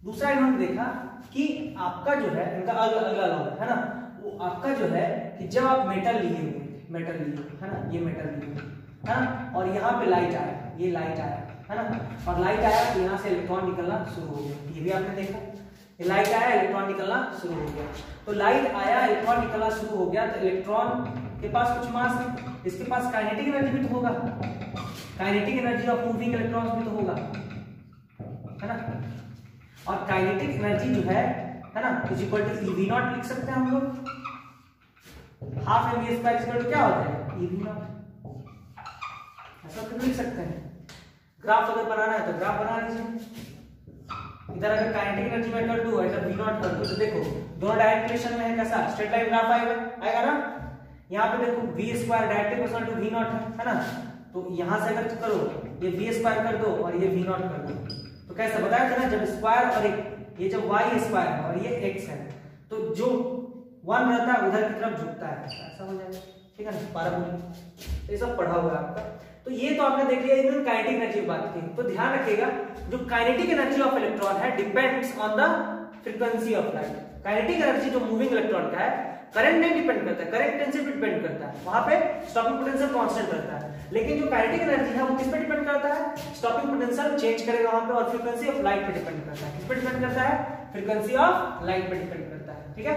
दूसरा इन्होंने देखा कि आपका जो है, इनका अगला लॉ है ना, वो आपका जो है कि जब आप मेटल लिए हुए है ना, ये मेटल लिए हुए है ना, और यहाँ पे लाइट आया, ये लाइट आया है ना, और लाइट आया तो यहाँ से इलेक्ट्रॉन निकलना शुरू हो गया। ये भी आपने देखा, ये लाइट आया, इलेक्ट्रॉन निकलना शुरू हो गया। तो लाइट आया, इलेक्ट्रॉन निकलना शुरू हो गया, तो इलेक्ट्रॉन के पास कुछ मास है, इसके पास काइनेटिक एनर्जी भी तो होगा, kinetic energy of moving electrons भी तो होगा, है ना। और काइनेटिक एनर्जी जो है ना, is equal to E V naught लिख सकते हैं हम लोग। Half M V square equal to क्या होता है? E V naught. ऐसा तो लिख सकते हैं। ग्राफ अगर बनाना है तो ग्राफ बना लीजिए। इधर अगर काइनेटिक एनर्जी में कर दूं, इधर वी नॉट कर दूं, तो देखो दोनों डायरेक्ट रिलेशन में है, कैसा स्ट्रेट लाइन ग्राफ आएगा ना। यहाँ पे देखो V square directly proportional to V naught है ना। तो यहाँ से अगर करो, ये वी स्क्वायर कर दो और ये वी नॉट कर दो, तो कैसे बताया था ना, जब स्क्वायर और ये जब वाई स्क्वायर है और ये एक्स है, तो जो वन रहता है उधर की तरफ झुकता है, ऐसा हो जाएगा, ठीक है ना। पाराबोलिक ये सब पढ़ा हुआ है आपका। तो ये तो आपने देख लिया, इन्होंने काइनेटिक एनर्जी की बात की। तो ध्यान रखिएगा, जो काइनेटिक एनर्जी ऑफ इलेक्ट्रॉन है depends on the frequency of light. Kinetic energy जो मूविंग इलेक्ट्रॉन का है, करंट नहीं डिपेंड करता है, करंट इंटेंसिटी पे डिपेंड करता है, वहां पे स्टॉपिंग पोटेंशियल कांस्टेंट रहता है। लेकिन जो काइनेटिक एनर्जी है वो किस पे डिपेंड करता है? स्टॉपिंग पोटेंशियल चेंज करेगा वहां पे, और फ्रीक्वेंसी ऑफ लाइट पे डिपेंड करता है। किस पे डिपेंड करता है? फ्रीक्वेंसी ऑफ लाइट पे डिपेंड करता है, ठीक है।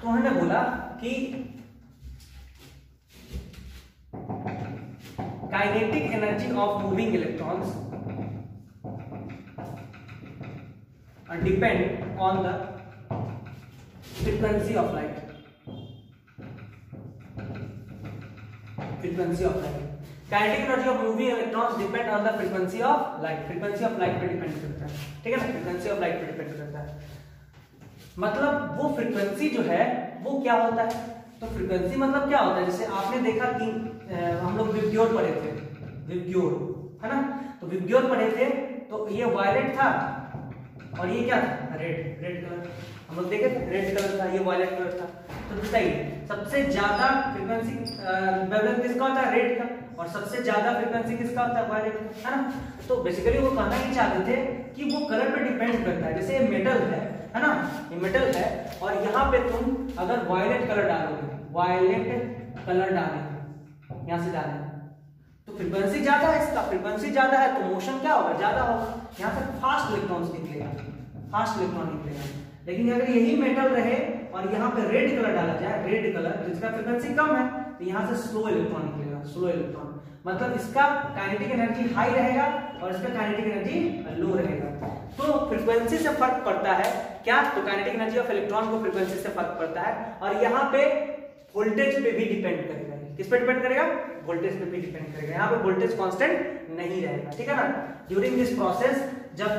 तो उन्होंने बोला कि kinetic energy of moving electrons depend on the frequency of light, frequency of light. Kinetic energy of moving electrons depend on the frequency of light, frequency of light पे डिपेंड करता है, ठीक है ना। फ्रीक्वेंसी ऑफ लाइट पे depend करता है, मतलब वो फ्रीक्वेंसी जो है वो क्या होता है। तो फ्रीक्वेंसी मतलब क्या होता है, जैसे आपने देखा कि हम लोग विबग्योर पढ़े थे, विबग्योर है ना। तो विबग्योर पढ़े थे, तो ये वायलेट था और ये क्या था? रेड, रेड कलर हम लोग देखे थे, रेड कलर था, ये वायलेट कलर था। तो बताइए सबसे ज्यादा फ्रीक्वेंसी वेवलेंथ किसका होता है? रेड का। और सबसे ज्यादा फ्रीक्वेंसी किसका होता है? वायलेट का, है ना। तो बेसिकली वो कहना ही चाहते थे कि वो कलर पे डिपेंड करता है। जैसे ये मेटल है ना, ये मेटल है, और यहाँ पे तुम अगर वायलेट कलर डालोगे, वायलेट कलर डालेंगे, यहाँ से डालेंगे, तो फ्रीक्वेंसी ज्यादा है इसका, फ्रीक्वेंसी ज्यादा है तो मोशन क्या होगा? ज्यादा होगा। यहाँ से फास्ट इलेक्ट्रॉन्स निकलेगा, फास्ट इलेक्ट्रॉन निकलेगा। लेकिन अगर यही मेटल रहे और यहाँ पे रेड कलर डाला जाए, रेड कलर जिसका फ्रीक्वेंसी कम है, तो यहाँ से स्लो इलेक्ट्रॉन निकलेगा, स्लो इलेक्ट्रॉन। मतलब इसका काइनेटिक एनर्जी हाई रहेगा और इसका काइनेटिक एनर्जी लो रहेगा। तो फ्रीक्वेंसी से फर्क पड़ता है क्या? तो काइनेटिक एनर्जी ऑफ इलेक्ट्रॉन को फ्रीक्वेंसी से फर्क पड़ता है। और यहाँ पे वोल्टेज पे भी डिपेंड करेगा। किस पे डिपेंड करेगा? वोल्टेज पे भी डिपेंड करेगा। यहाँ पे वोल्टेज कांस्टेंट नहीं रहेगा, ठीक है ना। ड्यूरिंग दिस प्रोसेस जब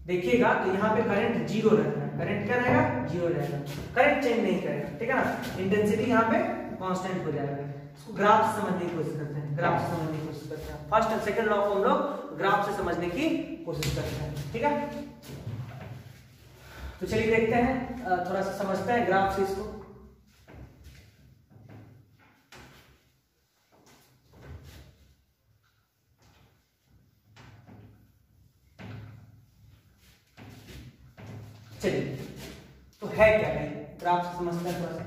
देखिएगा तो यहाँ पे करंट जीरो रहता है, करंट क्या रहेगा? जीरो रहेगा, करंट चेंज नहीं करेगा, ठीक है ना। इंटेंसिटी यहाँ पे कांस्टेंट हो जाएगा। इसको ग्राफ से समझने की कोशिश करते हैं, ग्राफ से समझने की कोशिश करते हैं। फर्स्ट एंड सेकंड लॉ को हम लोग ग्राफ से समझने की कोशिश करते हैं, ठीक है। तो चलिए देखते हैं, थोड़ा सा समझते हैं ग्राफ से इसको। चलिए, तो है क्या भाई, ग्राफ से समझते हैं थोड़ा सा।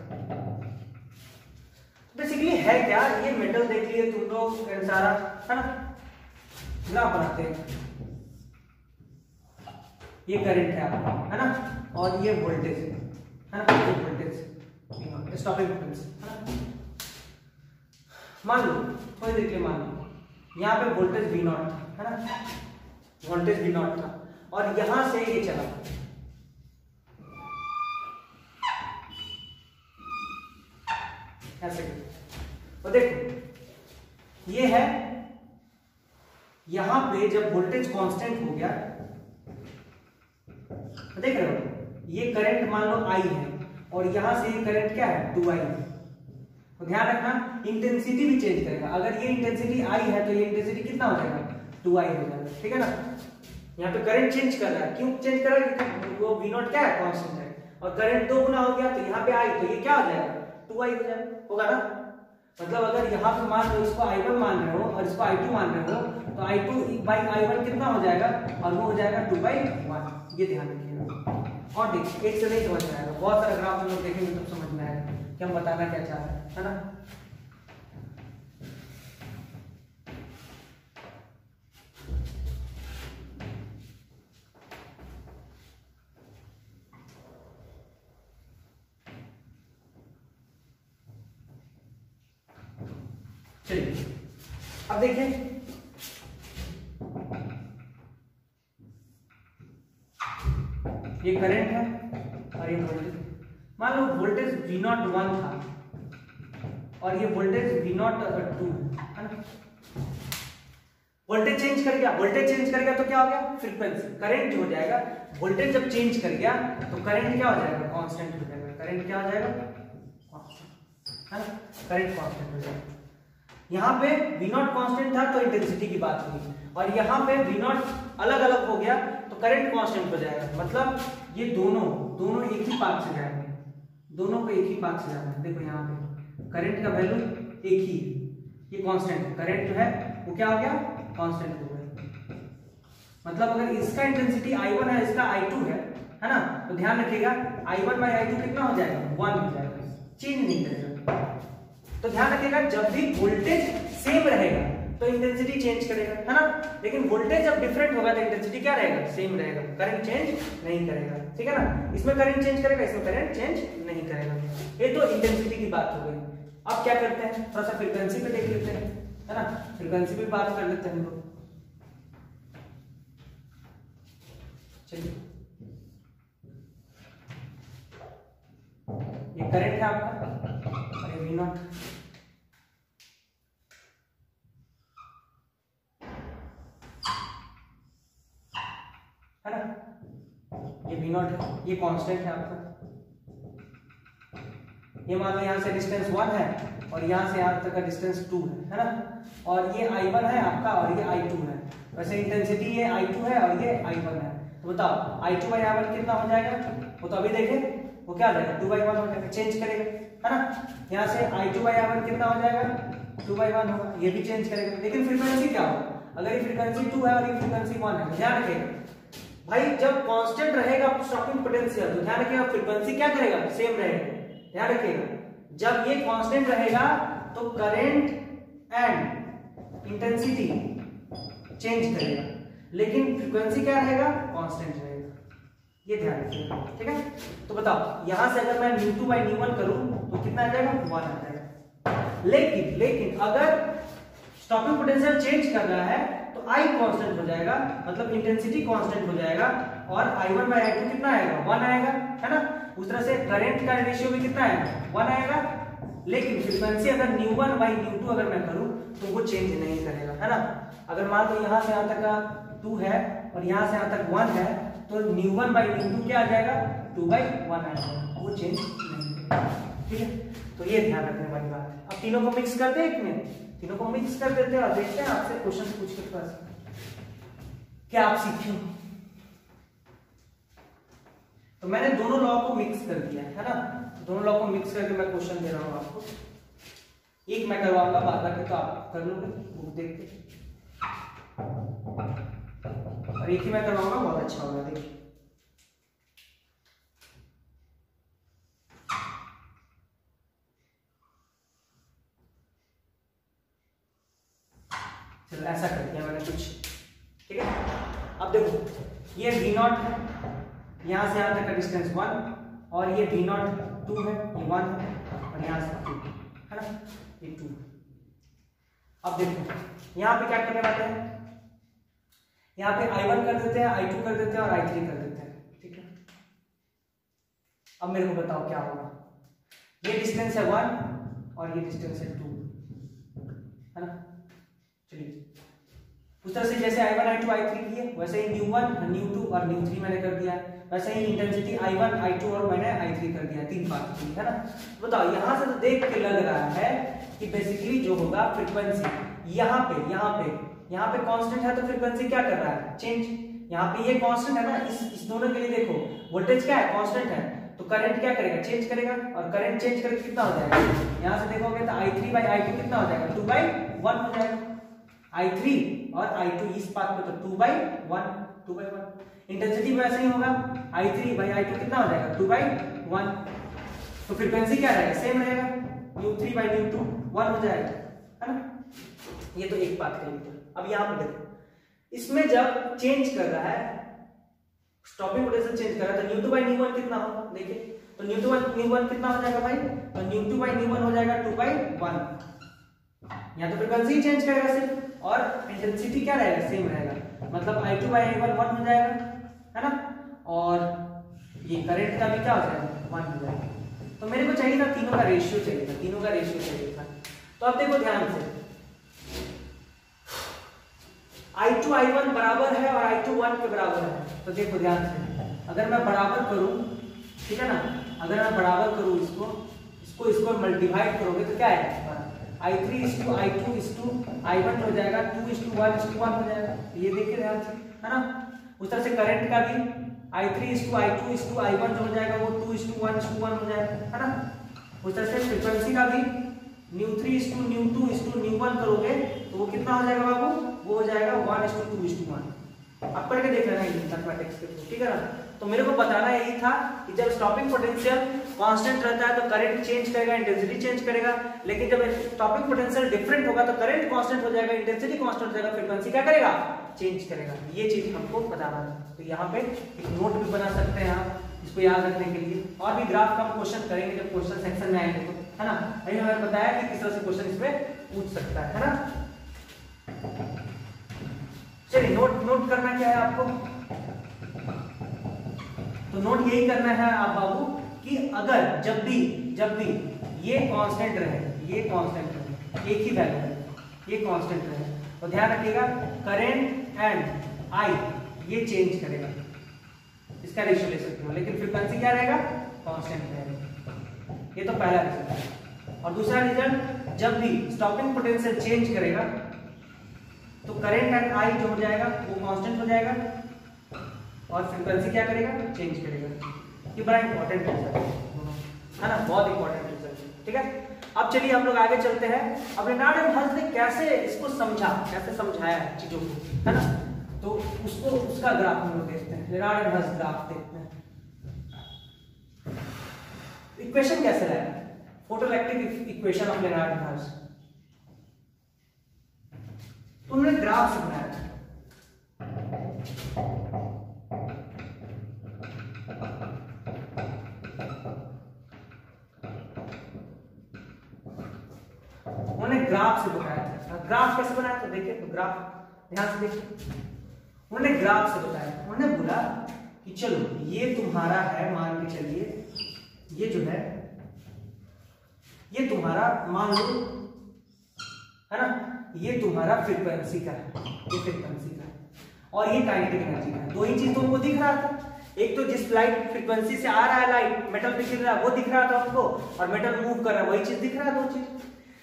बेसिकली है क्या, ये मेटल देख लिए तुम लोग सारा, है ना, ग्राफ बनाते हैं, ये करंट है आपका, है ना, और ये वोल्टेज है ना, ये वोल्टेज स्टॉपिंग पोटेंशियल है ना। मान लो थोड़ी देर के लिए मान लो यहाँ पे वोल्टेज V0 था, है ना, वोल्टेज V0 था, और यहां से ये चला, ऐसे, तो देखो ये है, यहां पे जब वोल्टेज कांस्टेंट हो गया, देख रहे हो, ये करंट मान लो I है, और यहां से ये करंट क्या है 2I है। तो ध्यान रखना इंटेंसिटी भी चेंज करेगा, अगर ये इंटेंसिटी I है तो ये इंटेंसिटी कितना हो जाएगा 2I हो जाएगा, ठीक है ना। यहाँ पे करंट चेंज कर रहा है, क्यों चेंज कर रहा है, क्योंकि वो V0 क्या है कांस्टेंट है, और करंट 2 गुना हो गया तो यहाँ पे I, तो ये क्या हो जाएगा 2I हो जाएगा, होगा ना। मतलब अगर यहाँ पे मान लो इसको I1 मान रहे हो और इसको I2 मान रहे हो, तो I2 by I1 कितना हो जाएगा, और वो हो जाएगा 2/1, ये ध्यान रखिएगा। और देखिए एक से नहीं समझ में आएगा, बहुत सारा ग्राफ हम लोग देखेंगे तब समझ में आएगा कि हम बताना क्या चाह रहे हैं, है ना। चलिए अब देखिए, ये करंट है और ये वोल्टेज, मान लो वोल्टेज V0 1 था और ये वोल्टेज V0 2 है ना। वोल्टेज चेंज कर गया, वोल्टेज चेंज कर गया तो क्या हो गया, फ्रीक्वेंसी, करंट जो हो जाएगा, वोल्टेज जब चेंज कर गया तो करंट क्या हो जाएगा, कांस्टेंट हो जाएगा, करंट क्या हो जाएगा, कांस्टेंट, है ना, करंट कांस्टेंट हो जाएगा। यहाँ पे V0 कांस्टेंट था तो इंटेंसिटी की बात हुई, और यहाँ पे V0 अलग अलग हो गया तो करंट कांस्टेंट हो जाएगा। मतलब ये दोनों एक ही पाथ से जाएंगे, दोनों को एक ही पाथ से जाना है। देखो यहाँ पे करंट का वैल्यू एक ही है, ये कांस्टेंट है, करंट जो है वो क्या हो गया, कांस्टेंट हो गया। मतलब अगर इसका इंटेंसिटी I1 है, इसका I2 है ना, तो ध्यान रखिएगा I1 by I2 कितना हो जाएगा, 1 हो जाएगा, चेंज नहीं करेगा। तो ध्यान रखिएगा जब भी वोल्टेज सेम रहेगा तो इंटेंसिटी चेंज करेगा, है ना, लेकिन वोल्टेज जब डिफरेंट होगा तो इंटेंसिटी क्या रहेगा, सेम रहेगा, करंट चेंज नहीं करेगा, ठीक है ना। इसमें करंट चेंज करेगा, इसमें करंट चेंज नहीं करेगा। ये तो इंटेंसिटी की बात हो गई। अब क्या करते हैं, थोड़ा सा फ्रीक्वेंसी पे देख लेते हैं, है ना, फ्रीक्वेंसी पे बात कर लेते हैं हम लोग। चलिए ये करंट है आपका और ये V0, है ना, ये V0 है, ये कांस्टेंट है आपका। ये मान लो यहाँ से डिस्टेंस 1 है और यहाँ से यहाँ तक का डिस्टेंस 2 है ना, और ये I1 है आपका और ये I2 है। वैसे इंटेंसिटी ये I2 है और ये I1 है, तो बताओ I2 by I1 कितना हो जाएगा, वो तो अभी देखें, वो क्या हो जाएगा 2/1 हो जाएगा, चेंज करेगा, है ना। यहाँ से I2 by I1 कितना हो जाएगा, 2/1 होगा, ये भी चेंज करेगा। लेकिन फ्रीक्वेंसी क्या होगा, अगर ये फ्रीक्वेंसी 2 है और ये फ्रीक्वेंसी 1 है, ध्यान रखिएगा भाई जब कांस्टेंट रहेगा स्टॉपिंग पोटेंशियल, तो ध्यान रखिएगा फ्रीक्वेंसी क्या करेगा, सेम रहेगा। ध्यान रखिएगा जब ये कांस्टेंट रहेगा तो करंट एंड इंटेंसिटी चेंज करेगा, लेकिन फ्रीक्वेंसी क्या रहेगा, कांस्टेंट रहेगा, ये ध्यान रखिएगा, ठीक है। तो बताओ यहां से अगर मैं ν2 by ν1 करूं तो कितना आ जाएगा, 1 आ जाएगा। लेकिन अगर स्टॉपिंग पोटेंशियल चेंज कर रहा है तो I कांस्टेंट हो जाएगा, मतलब इंटेंसिटी कांस्टेंट हो जाएगा, और I1 by I2 कितना आएगा, 1 आएगा, है ना। उस तरह से करंट का रेशियो भी कितना आएगा, 1 आएगा। लेकिन फ्रीक्वेंसी अगर ν1 by ν2 अगर मैं करूं तो वो चेंज नहीं करेगा, है ना। अगर मान लो यहां से यहां तक का 2 है और यहां से यहां तक 1 है, तो ν1 by ν2 क्या आ जाएगा, 2/1 आ जाएगा, वो चेंज नहीं करेगा, ठीक है। तो ये ध्यान रखने वाली बात है। अब तीनों को मिक्स करते हैं, एक में तीनों को मिक्स कर देते हैं और देखते हैं आपसे क्वेश्चन पूछ के पास क्या आप सीखे। तो मैंने दोनों लॉ को मिक्स कर दिया है ना, दोनों लॉ को मिक्स करके मैं क्वेश्चन दे रहा हूं आपको। एक मैं करवाऊंगा, बाद बाकी तो आप कर लोगे वो देख के, और एक ही मैं करवाऊंगा, बहुत अच्छा होगा। देखिए चलो ऐसा कर दिया मैंने कुछ, ठीक है। अब देखो ये V0 है, यहाँ से यहाँ तक का डिस्टेंस 1, और ये V0 2 है, ये 1 है, और यहाँ से 2 है ना, ये 2। अब देखो यहाँ पे क्या करने वाले हैं, यहाँ पे I1 कर देते हैं, I2 कर देते हैं और I3 कर देते हैं, ठीक है। अब मेरे को बताओ क्या होगा, ये डिस्टेंस है 1 और ये डिस्टेंस है 2, है ना। चलिए उस तरह से जैसे I1 I2 I3 किए वैसे ही न्यू1 न्यू2 और न्यू3 मैंने कर दिया है, वैसे ही इंटेंसिटी I1 I2 और मैंने I3 कर दिया, 3 पार्ट की, है ना। बताओ यहाँ से तो देख के लग रहा है कि बेसिकली जो होगा फ्रीक्वेंसी यहाँ पे कांस्टेंट है, तो फ्रीक्वेंसी क्या कर रहा है, चेंज। यहाँ पे ये कांस्टेंट है ना, इस दोनों के लिए देखो वोल्टेज क्या है, कांस्टेंट है, तो करंट क्या करेगा, चेंज करेगा, और करंट चेंज करके कितना हो जाएगा, यहाँ से देखोगे तो I3/I2 कितना हो जाएगा, 2/1 हो जाएगा। I3 और I2 इस पाथ पे तो 2/1। इंटेंसिटी में वैसे ही होगा, I3/I2 कितना हो जाएगा, 2/1। तो फ्रीक्वेंसी क्या रहेगा, सेम रहेगा, µ3/µ2 1 हो जाएगा, है ना। ये तो एक बात कही। अब यहाँ पे देखो इसमें जब चेंज कर रहा है, स्टॉपिंग पोटेंशियल चेंज कर रहा है, तो µ2/µ1 कितना होगा, देखिए तो µ2/µ1 कितना हो जाएगा भाई, तो µ2/µ1 हो जाएगा 2/1। यहाँ तो फ्रीक्वेंसी चेंज करेगा सिर्फ, और इंटेंसिटी क्या रहेगा, सेम रहेगा, मतलब I2/I1 1 हो जाएगा, है ना, और ये करंट का भी क्या हो जाएगा, 1 हो जाएगा। तो मेरे को चाहिए था तीनों का रेशियो चाहिए था, तो अब देखो ध्यान से I2 I1 बराबर है और I2 1 के बराबर है, तो देखो ध्यान से अगर मैं बराबर करूं, ठीक है ना, अगर मैं बराबर करूं इसको मल्टीप्लाई करोगे तो क्या है, I3/I2/I1 हो जाएगा, 2:1:1 हो जाएगा, ये देखिए ध्यान से, है ना। उस तरह से करंट का भी I3/I2/I1 जो हो जाएगा वो 2:1:1 हो जाएगा, है ना। उस तरह से फ्रीक्वेंसी का भी µ3/µ2/µ1 करोगे तो वो कितना हो जाएगा बाबू, वो हो जाएगा 1:2:1। आप पढ़ के देख लेना मैथमेटिक्स के थ्रू, ठीक है ना। तो मेरे को बताना यही था कि जब स्टॉपिंग पोटेंशियल कांस्टेंट रहता है तो करंट चेंज करेगा, इंटेंसिटी चेंज करेगा, लेकिन जब स्टॉपिंग पोटेंशियल डिफरेंट होगा तो करंट कांस्टेंट हो जाएगा, इंटेंसिटी कांस्टेंट हो जाएगा, फ्रीक्वेंसी क्या करेगा, चेंज करेगा। ये चीज हमको बताना है। तो यहाँ पे एक नोट भी बना सकते हैं आप इसको याद रखने के लिए, और भी ग्राफ का हम क्वेश्चन करेंगे जब क्वेश्चन सेक्शन में आएंगे, तो है ना। अभी मैंने बताया कि किस तरह से क्वेश्चन इसमें पूछ सकता है ना। चलिए नोट करना क्या है आपको, तो नोट यही करना है आप बाबू कि अगर जब भी ये कांस्टेंट रहे, एक ही वैल्यू है, ये कांस्टेंट रहे, तो ध्यान रखिएगा करंट एंड आई ये चेंज करेगा, इसका रेशियो ले सकते हो, लेकिन फ्रीक्वेंसी क्या रहेगा, कांस्टेंट रहेगा। ये तो पहला रिजल्ट है। और दूसरा रिजल्ट, जब भी स्टॉपिंग पोटेंशियल चेंज करेगा तो करंट एंड आई जो हो जाएगा वो कांस्टेंट हो जाएगा, और फ्रीक्वेंसी क्या करेगा, चेंज करेगा। ये बड़ा इंपॉर्टेंट रिजल्ट है ना, बहुत इंपॉर्टेंट रिजल्ट, ठीक है। अब चलिए हम लोग आगे चलते हैं। अब लेनार्ड एंड हल्स ने कैसे इसको कैसे समझाया चीजों को, है ना, तो उसका ग्राफ हम लोग देखते हैं, लेनार्ड एंड हल्स ग्राफ देखते हैं। इक्वेशन कैसे लाया, photoelectric equation of Lenard and Hulls, तो उन्होंने ग्राफ से बनाया था। उन्होंने ग्राफ से बताया था। ग्राफ कैसे बनाया था, देखिए तो ग्राफ ध्यान से देखिए, उन्होंने ग्राफ से बताया। उन्होंने बोला कि चलो ये तुम्हारा है, मान के चलिए ये जो है ये तुम्हारा मान लो, है ना, ये तुम्हारा फ्रीक्वेंसी का है, ये फ्रीक्वेंसी का है, और ये काइनेटिक एनर्जी का है। दो ही चीज तुमको दिख रहा था, एक तो जिस लाइट फ्रीक्वेंसी से आ रहा है लाइट, मेटल पे गिर रहा है वो दिख रहा था हमको, और मेटल मूव कर रहा है वही चीज दिख रहा है, दो चीज।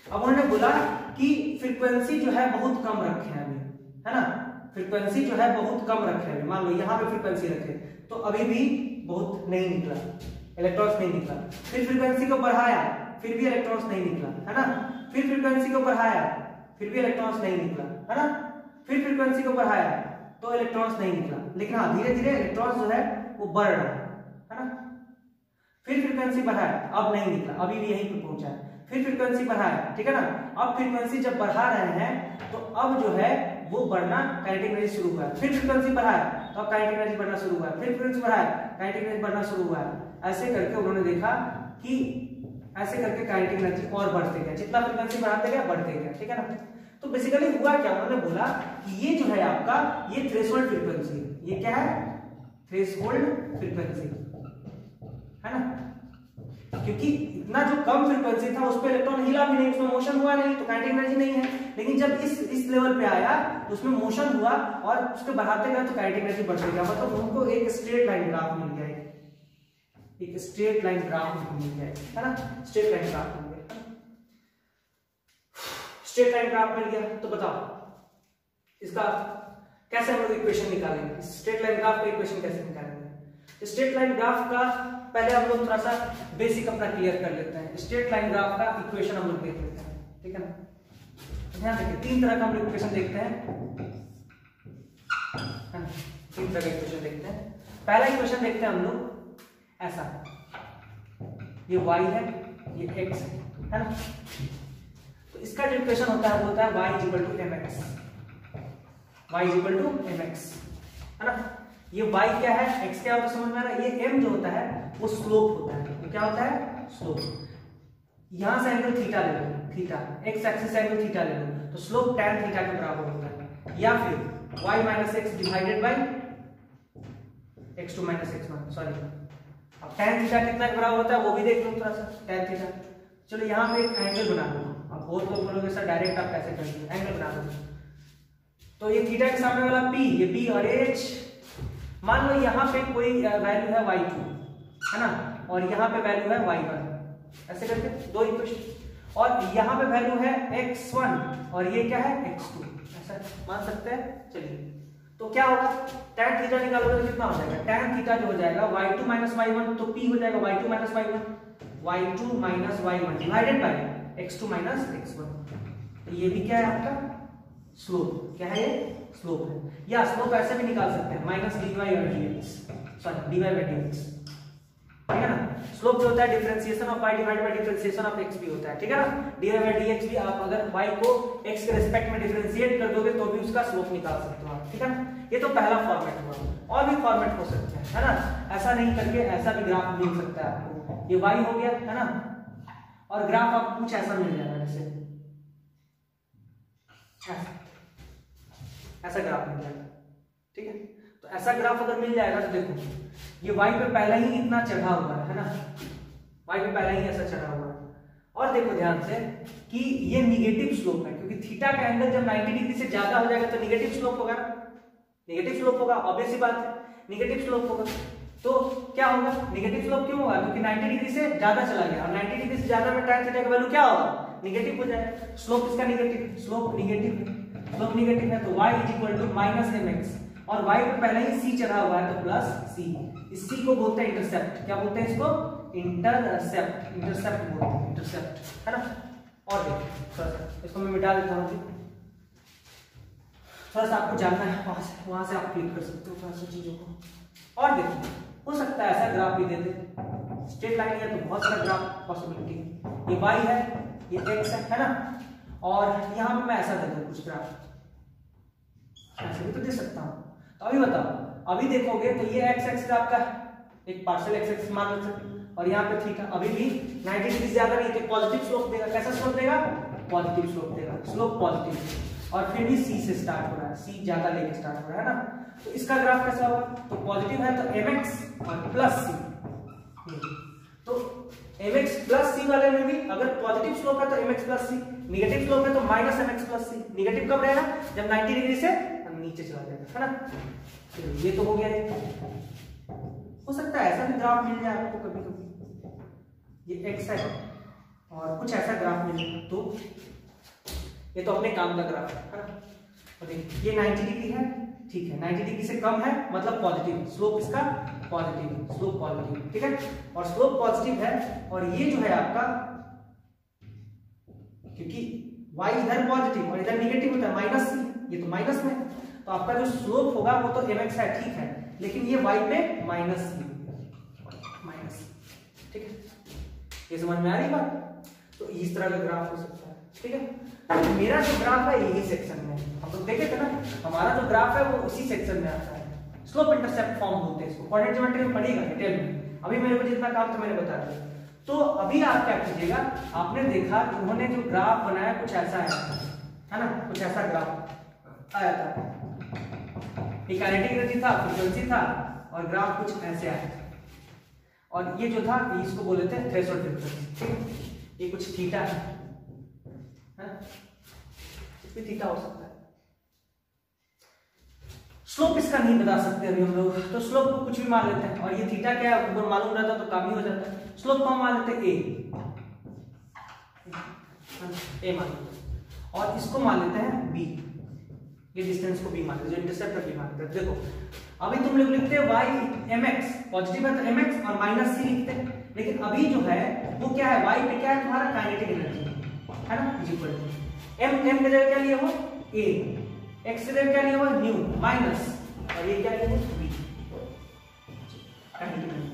अब उन्होंने बोला कि फ्रीक्वेंसी जो है बहुत कम रखे हैं अभी, है ना, फ्रीक्वेंसी जो है बहुत कम रखे हैं। मान लो यहाँ पे फ्रीक्वेंसी रखे तो अभी भी बहुत नहीं निकला, इलेक्ट्रॉन्स नहीं निकला। फिर फ्रीक्वेंसी को बढ़ाया, फिर भी इलेक्ट्रॉन्स नहीं निकला, है ना। फिर फ्रीक्वेंसी को बढ़ाया, फिर भी इलेक्ट्रॉन्स नहीं निकला, है ना। फिर फ्रीक्वेंसी को बढ़ाया तो इलेक्ट्रॉन्स नहीं निकला, लेकिन हाँ धीरे धीरे इलेक्ट्रॉन्स जो है वो बढ़ रहा है ना। फिर फ्रीक्वेंसी बढ़ाया, अब नहीं निकला, अभी भी यहीं पे पहुंचा है। फिर फ्रीक्वेंसी बढ़ाया, ठीक है ना। अब फ्रीक्वेंसी जब बढ़ा रहे हैं तो अब जो है वो बढ़ना, काइनेटिक एनर्जी शुरू हुआ है। फिर फ्रीक्वेंसी बढ़ाया तो अब काइनेटिक एनर्जी बढ़ना शुरू हुआ है। फिर फ्रीक्वेंसी बढ़ाया, काइनेटिक एनर्जी बढ़ना शुरू हुआ है। ऐसे करके उन्होंने देखा कि ऐसे करके काइनेटिक एनर्जी और बढ़ते गया, जितना फ्रीक्वेंसी बढ़ाते गया बढ़ते गया, ठीक है ना। तो बेसिकली हुआ क्या, उन्होंने बोला कि ये जो है आपका ये थ्रेशोल्ड फ्रीक्वेंसी है। ये क्या है, थ्रेशोल्ड फ्रीक्वेंसी है ना, क्योंकि इतना जो कम फ्रीक्वेंसी था उस पर इलेक्ट्रॉन हिला भी नहीं, उसमें मोशन हुआ नहीं, तो काइनेटिक एनर्जी नहीं है। लेकिन जब इस लेवल पे आया तो उसमें मोशन हुआ और उसके बढ़ाते गए तो काइनेटिक एनर्जी बढ़ते गया। मतलब उनको एक स्ट्रेट लाइन ग्राफ मिल गया, एक स्ट्रेट लाइन ग्राफ मिल गया, है ना, स्ट्रेट लाइन ग्राफ मिल गया, स्ट्रेट लाइन ग्राफ मिल गया। तो बताओ इसका कैसे हम लोग इक्वेशन निकालेंगे, स्ट्रेट लाइन ग्राफ का इक्वेशन कैसे निकालेंगे। स्ट्रेट लाइन ग्राफ का पहले हम लोग थोड़ा सा बेसिक अपना क्लियर कर लेते हैं। स्ट्रेट लाइन ग्राफ का इक्वेशन हम लोग देख लेते हैं, ठीक है ना। ध्यान रखिए, तीन तरह का हम लोग इक्वेशन देखते हैं, है ना, तीन तरह का इक्वेशन देखते हैं। पहला इक्वेशन देखते हैं हम लोग ऐसा, ये y है, ये x है ना। तो इसका जो इक्वेशन होता है वो होता है y = mx, y = mx, है ना। ये y क्या है, x क्या होता है समझ में आ रहा है। ये m जो होता है वो स्लोप होता है, वो क्या होता है, स्लोप। यहां से एंगल थीटा ले लो, theta x axis angle theta ले लो, तो स्लोप tan थीटा के बराबर होता है। या फिर y - x divided by x2 - x1, sorry, अब tan थीटा कितना के बराबर होता है वो भी देख लो थोड़ा सा, tan थीटा। चलो यहाँ पे एक एंगल बना लो, अब बहुत लोग बोलोगे सर डायरेक्ट आप कैसे करेंगे, एंगल बना लो। तो ये थीटा के सामने वाला p, ये b और h, मान लो यहाँ पे कोई वैल्यू है y2, है ना, और यहाँ पे वैल्यू है y1, ऐसे करके दो इक्वेशन, और यहाँ पे वैल्यू है x1 और ये क्या है x2, ऐसा मान सकते हैं। चलिए तो क्या होगा, tan थीटा निकालोगे तो कितना हो जाएगा, tan थीटा जो हो जाएगा y2 - y1, तो p हो जाएगा y2 - y1 divided by x2 - x1। तो ये भी क्या है आपका स्लोप, क्या है ये स्लोप है। या स्लोप ऐसे भी निकाल सकते हैं -dy/dx, सॉरी dy/dx, ठीक है ना। स्लोप जो होता है differentiation of y divided by differentiation of x भी होता है, ठीक है ना। dy/dx भी आप अगर y को x के रिस्पेक्ट में डिफरेंशिएट कर दोगे तो भी उसका स्लोप निकाल सकते हो आप, ठीक है ना। ये तो पहला फॉर्मेट हुआ, और भी फॉर्मेट हो सकते हैं, है ना। ऐसा नहीं करके ऐसा भी ग्राफ मिल सकता है आपको, ये y हो गया, है ना, और ग्राफ आपको कुछ ऐसा मिल जाएगा, जैसे ऐसा ग्राफ मिल जाएगा, ठीक है। तो ऐसा ग्राफ अगर मिल जाएगा तो देखो ये y पे पहले ही इतना चढ़ा हुआ है ना, y पे पहले ही ऐसा चढ़ा हुआ है। और देखो ध्यान से कि ये निगेटिव स्लोप है, क्योंकि थीटा का एंगल जब 90 डिग्री से ज्यादा हो जाएगा तो निगेटिव स्लोप होगा, निगेटिव स्लोप होगा, ऑब्वियस सी बात है, निगेटिव स्लोप होगा। तो क्या होगा, निगेटिव स्लोप क्यों होगा, क्योंकि 90 डिग्री से ज्यादा चला गया, और 90 डिग्री से ज्यादा में tan थीटा का वैल्यू क्या होगा, निगेटिव हो जाएगा। स्लोप इसका निगेटिव, स्लोप निगेटिव है, स्लोप निगेटिव है, तो y = -mx, और y पे पहले ही c चढ़ा हुआ है तो +c। इस c को बोलते हैं इंटरसेप्ट, क्या बोलते हैं इसको, इंटरसेप्ट, इंटरसेप्ट बोलते हैं, इंटरसेप्ट, है ना। और देखिए थोड़ा सा इसको मैं मिटा देता हूँ, थोड़ा सा आपको जानना है, वहां से आप क्लिक कर सकते हो थोड़ा सा चीजों को। और देखिए हो सकता है ऐसा ग्राफ भी दे दे, स्ट्रेट लाइन है तो बहुत सारा ग्राफ पॉसिबिलिटी है। ये y है, ये x है ना, और यहाँ पे मैं ऐसा दे दूं कुछ ग्राफ, ऐसे भी तो दे सकता हूँ। तो अभी बताओ, अभी देखोगे तो ये x एक्सिस आपका एक पार्शियल x एक्सिस मान सकते, और यहाँ पे थीटा अभी भी 90 डिग्री से ज्यादा नहीं, तो पॉजिटिव स्लोप देगा। कैसा स्लोप देगा, पॉजिटिव स्लोप देगा, स्लोप पॉजिटिव, और फिर भी c से स्टार्ट हो रहा है, c ज्यादा लेके स्टार्ट हो रहा है ना। तो इसका ग्राफ कैसा होगा, तो पॉजिटिव है तो mx और +c, तो mx +c वाले में भी अगर पॉजिटिव स्लोप है तो mx +c, नेगेटिव स्लोप है तो -mx +c। नेगेटिव कब रहेगा, जब 90 डिग्री से नीचे चला जाएगा, है ना। तो ये तो हो गया है। हो सकता है ऐसा भी ग्राफ मिल जाए आपको कभी कभी, ये x है और कुछ ऐसा ग्राफ मिले, तो ये तो अपने काम का ग्राफ है ना। और देखिए ये 90 डिग्री है, ठीक है, 90 डिग्री से कम है मतलब पॉजिटिव, स्लोप इसका पॉजिटिव, स्लोप पॉजिटिव, ठीक है। और स्लोप पॉजिटिव है, और ये जो है आपका, क्योंकि y इधर पॉजिटिव और इधर निगेटिव होता है -c, ये तो माइनस में, तो आपका जो स्लोप होगा वो तो mx है, ठीक है, लेकिन ये y पे -c, माइनस, ठीक है। ये समझ में आ रही बात। तो इस तरह का ग्राफ हो सकता है, ठीक है। तो मेरा जो ग्राफ है यही सेक्शन में, हम लोग देखे थे ना, हमारा जो ग्राफ है वो उसी सेक्शन में आता है। स्लोप इंटरसेप्ट फॉर्म बोलते हैं इसको, कोऑर्डिनेट ज्योमेट्री में पढ़ेगा डिटेल में। अभी मेरे को जितना काम था मैंने बता दिया। तो अभी आप क्या कीजिएगा, आपने देखा कि उन्होंने जो ग्राफ बनाया कुछ ऐसा है ना, कुछ ऐसा ग्राफ आया था, एक काइनेटिक एनर्जी था, फ्रीक्वेंसी था, और ग्राफ कुछ ऐसे आया था, और ये जो था इसको बोले थे थ्रेशोल्ड फ्रीक्वेंसी, ठीक है। ये कुछ थीटा है, कुछ भी थीटा हो सकता है। स्लोप इसका नहीं बता सकते अभी हम लोग, तो स्लोप को कुछ भी मान लेते हैं, और ये थीटा क्या है ऊपर मालूम रहता तो काम ही हो जाता है। स्लोप को हम मान लेते हैं ए मान लेते हैं, और इसको मान लेते हैं बी, ये डिस्टेंस को बी मान लेते हैं, जो इंटरसेप्ट है बी मान लेते हैं। देखो अभी तुम लोग लिखते हैं y mx, पॉजिटिव है तो mx और माइनस सी लिखते हैं, लेकिन अभी जो है वो क्या है, y पे क्या है तुम्हारा काइनेटिक एनर्जी है ना, इक्वल टू m के जगह क्या लिया हो a, x के जगह क्या लिया हो न्यू माइनस, और ये क्या लिया हो b, काइनेटिक एनर्जी।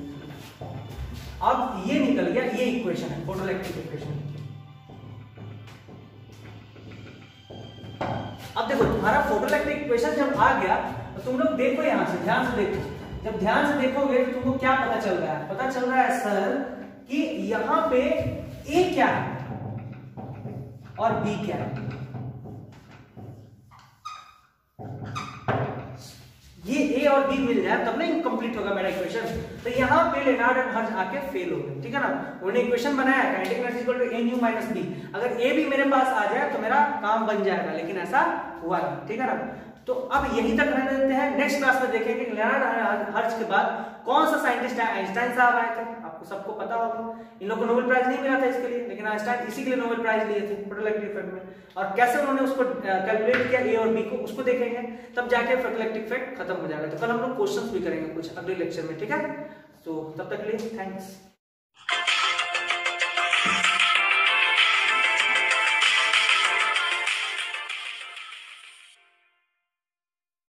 अब ये निकल गया, ये इक्वेशन है फोटोइलेक्ट्रिक इक्वेशन। अब देखो तुम्हारा फोटोइलेक्ट्रिक इक्वेशन जब आ गया तो तुम लोग देखो, यहां से ध्यान से देखो, जब ध्यान से देखोगे तो तुमको क्या पता चल रहा है, पता चल रहा है सर कि यहां पे A क्या है और B क्या है। ये A और B मिल जाए तब ना इनकम्प्लीट होगा मेरा इक्वेशन। तो यहां पे लेनार्ड एंड हर्ट्ज आके फेल हो गए, ठीक है ना। उन्होंने इक्वेशन बनाया kinetic energy equal to a nu minus b, अगर A भी मेरे पास आ जाए तो मेरा काम बन जाएगा, लेकिन ऐसा हुआ नहीं, ठीक है ना। तो अब यहीं तक रहने देते हैं, नेक्स्ट क्लास में देखेंगे लेनार्ड एंड हर्ट्ज के बाद कौन सा साइंटिस्ट है, आइंस्टाइन साहब आए थे, आपको सबको पता होगा। इन लोगों को नोबेल प्राइज नहीं मिला था इसके लिए, लेकिन आइंस्टाइन इसी के लिए नोबेल प्राइज लिए थे फोटोइलेक्ट्रिक इफेक्ट में, और कैसे उन्होंने उसको कैलकुलेट किया ए और बी को, उसको देखेंगे, तब जाके फोटोइलेक्ट्रिक इफेक्ट खत्म हो जाएगा। तो कल हम लोग क्वेश्चंस भी करेंगे कुछ अगले लेक्चर में, ठीक है। तो तब तक के लिए थैंक्स।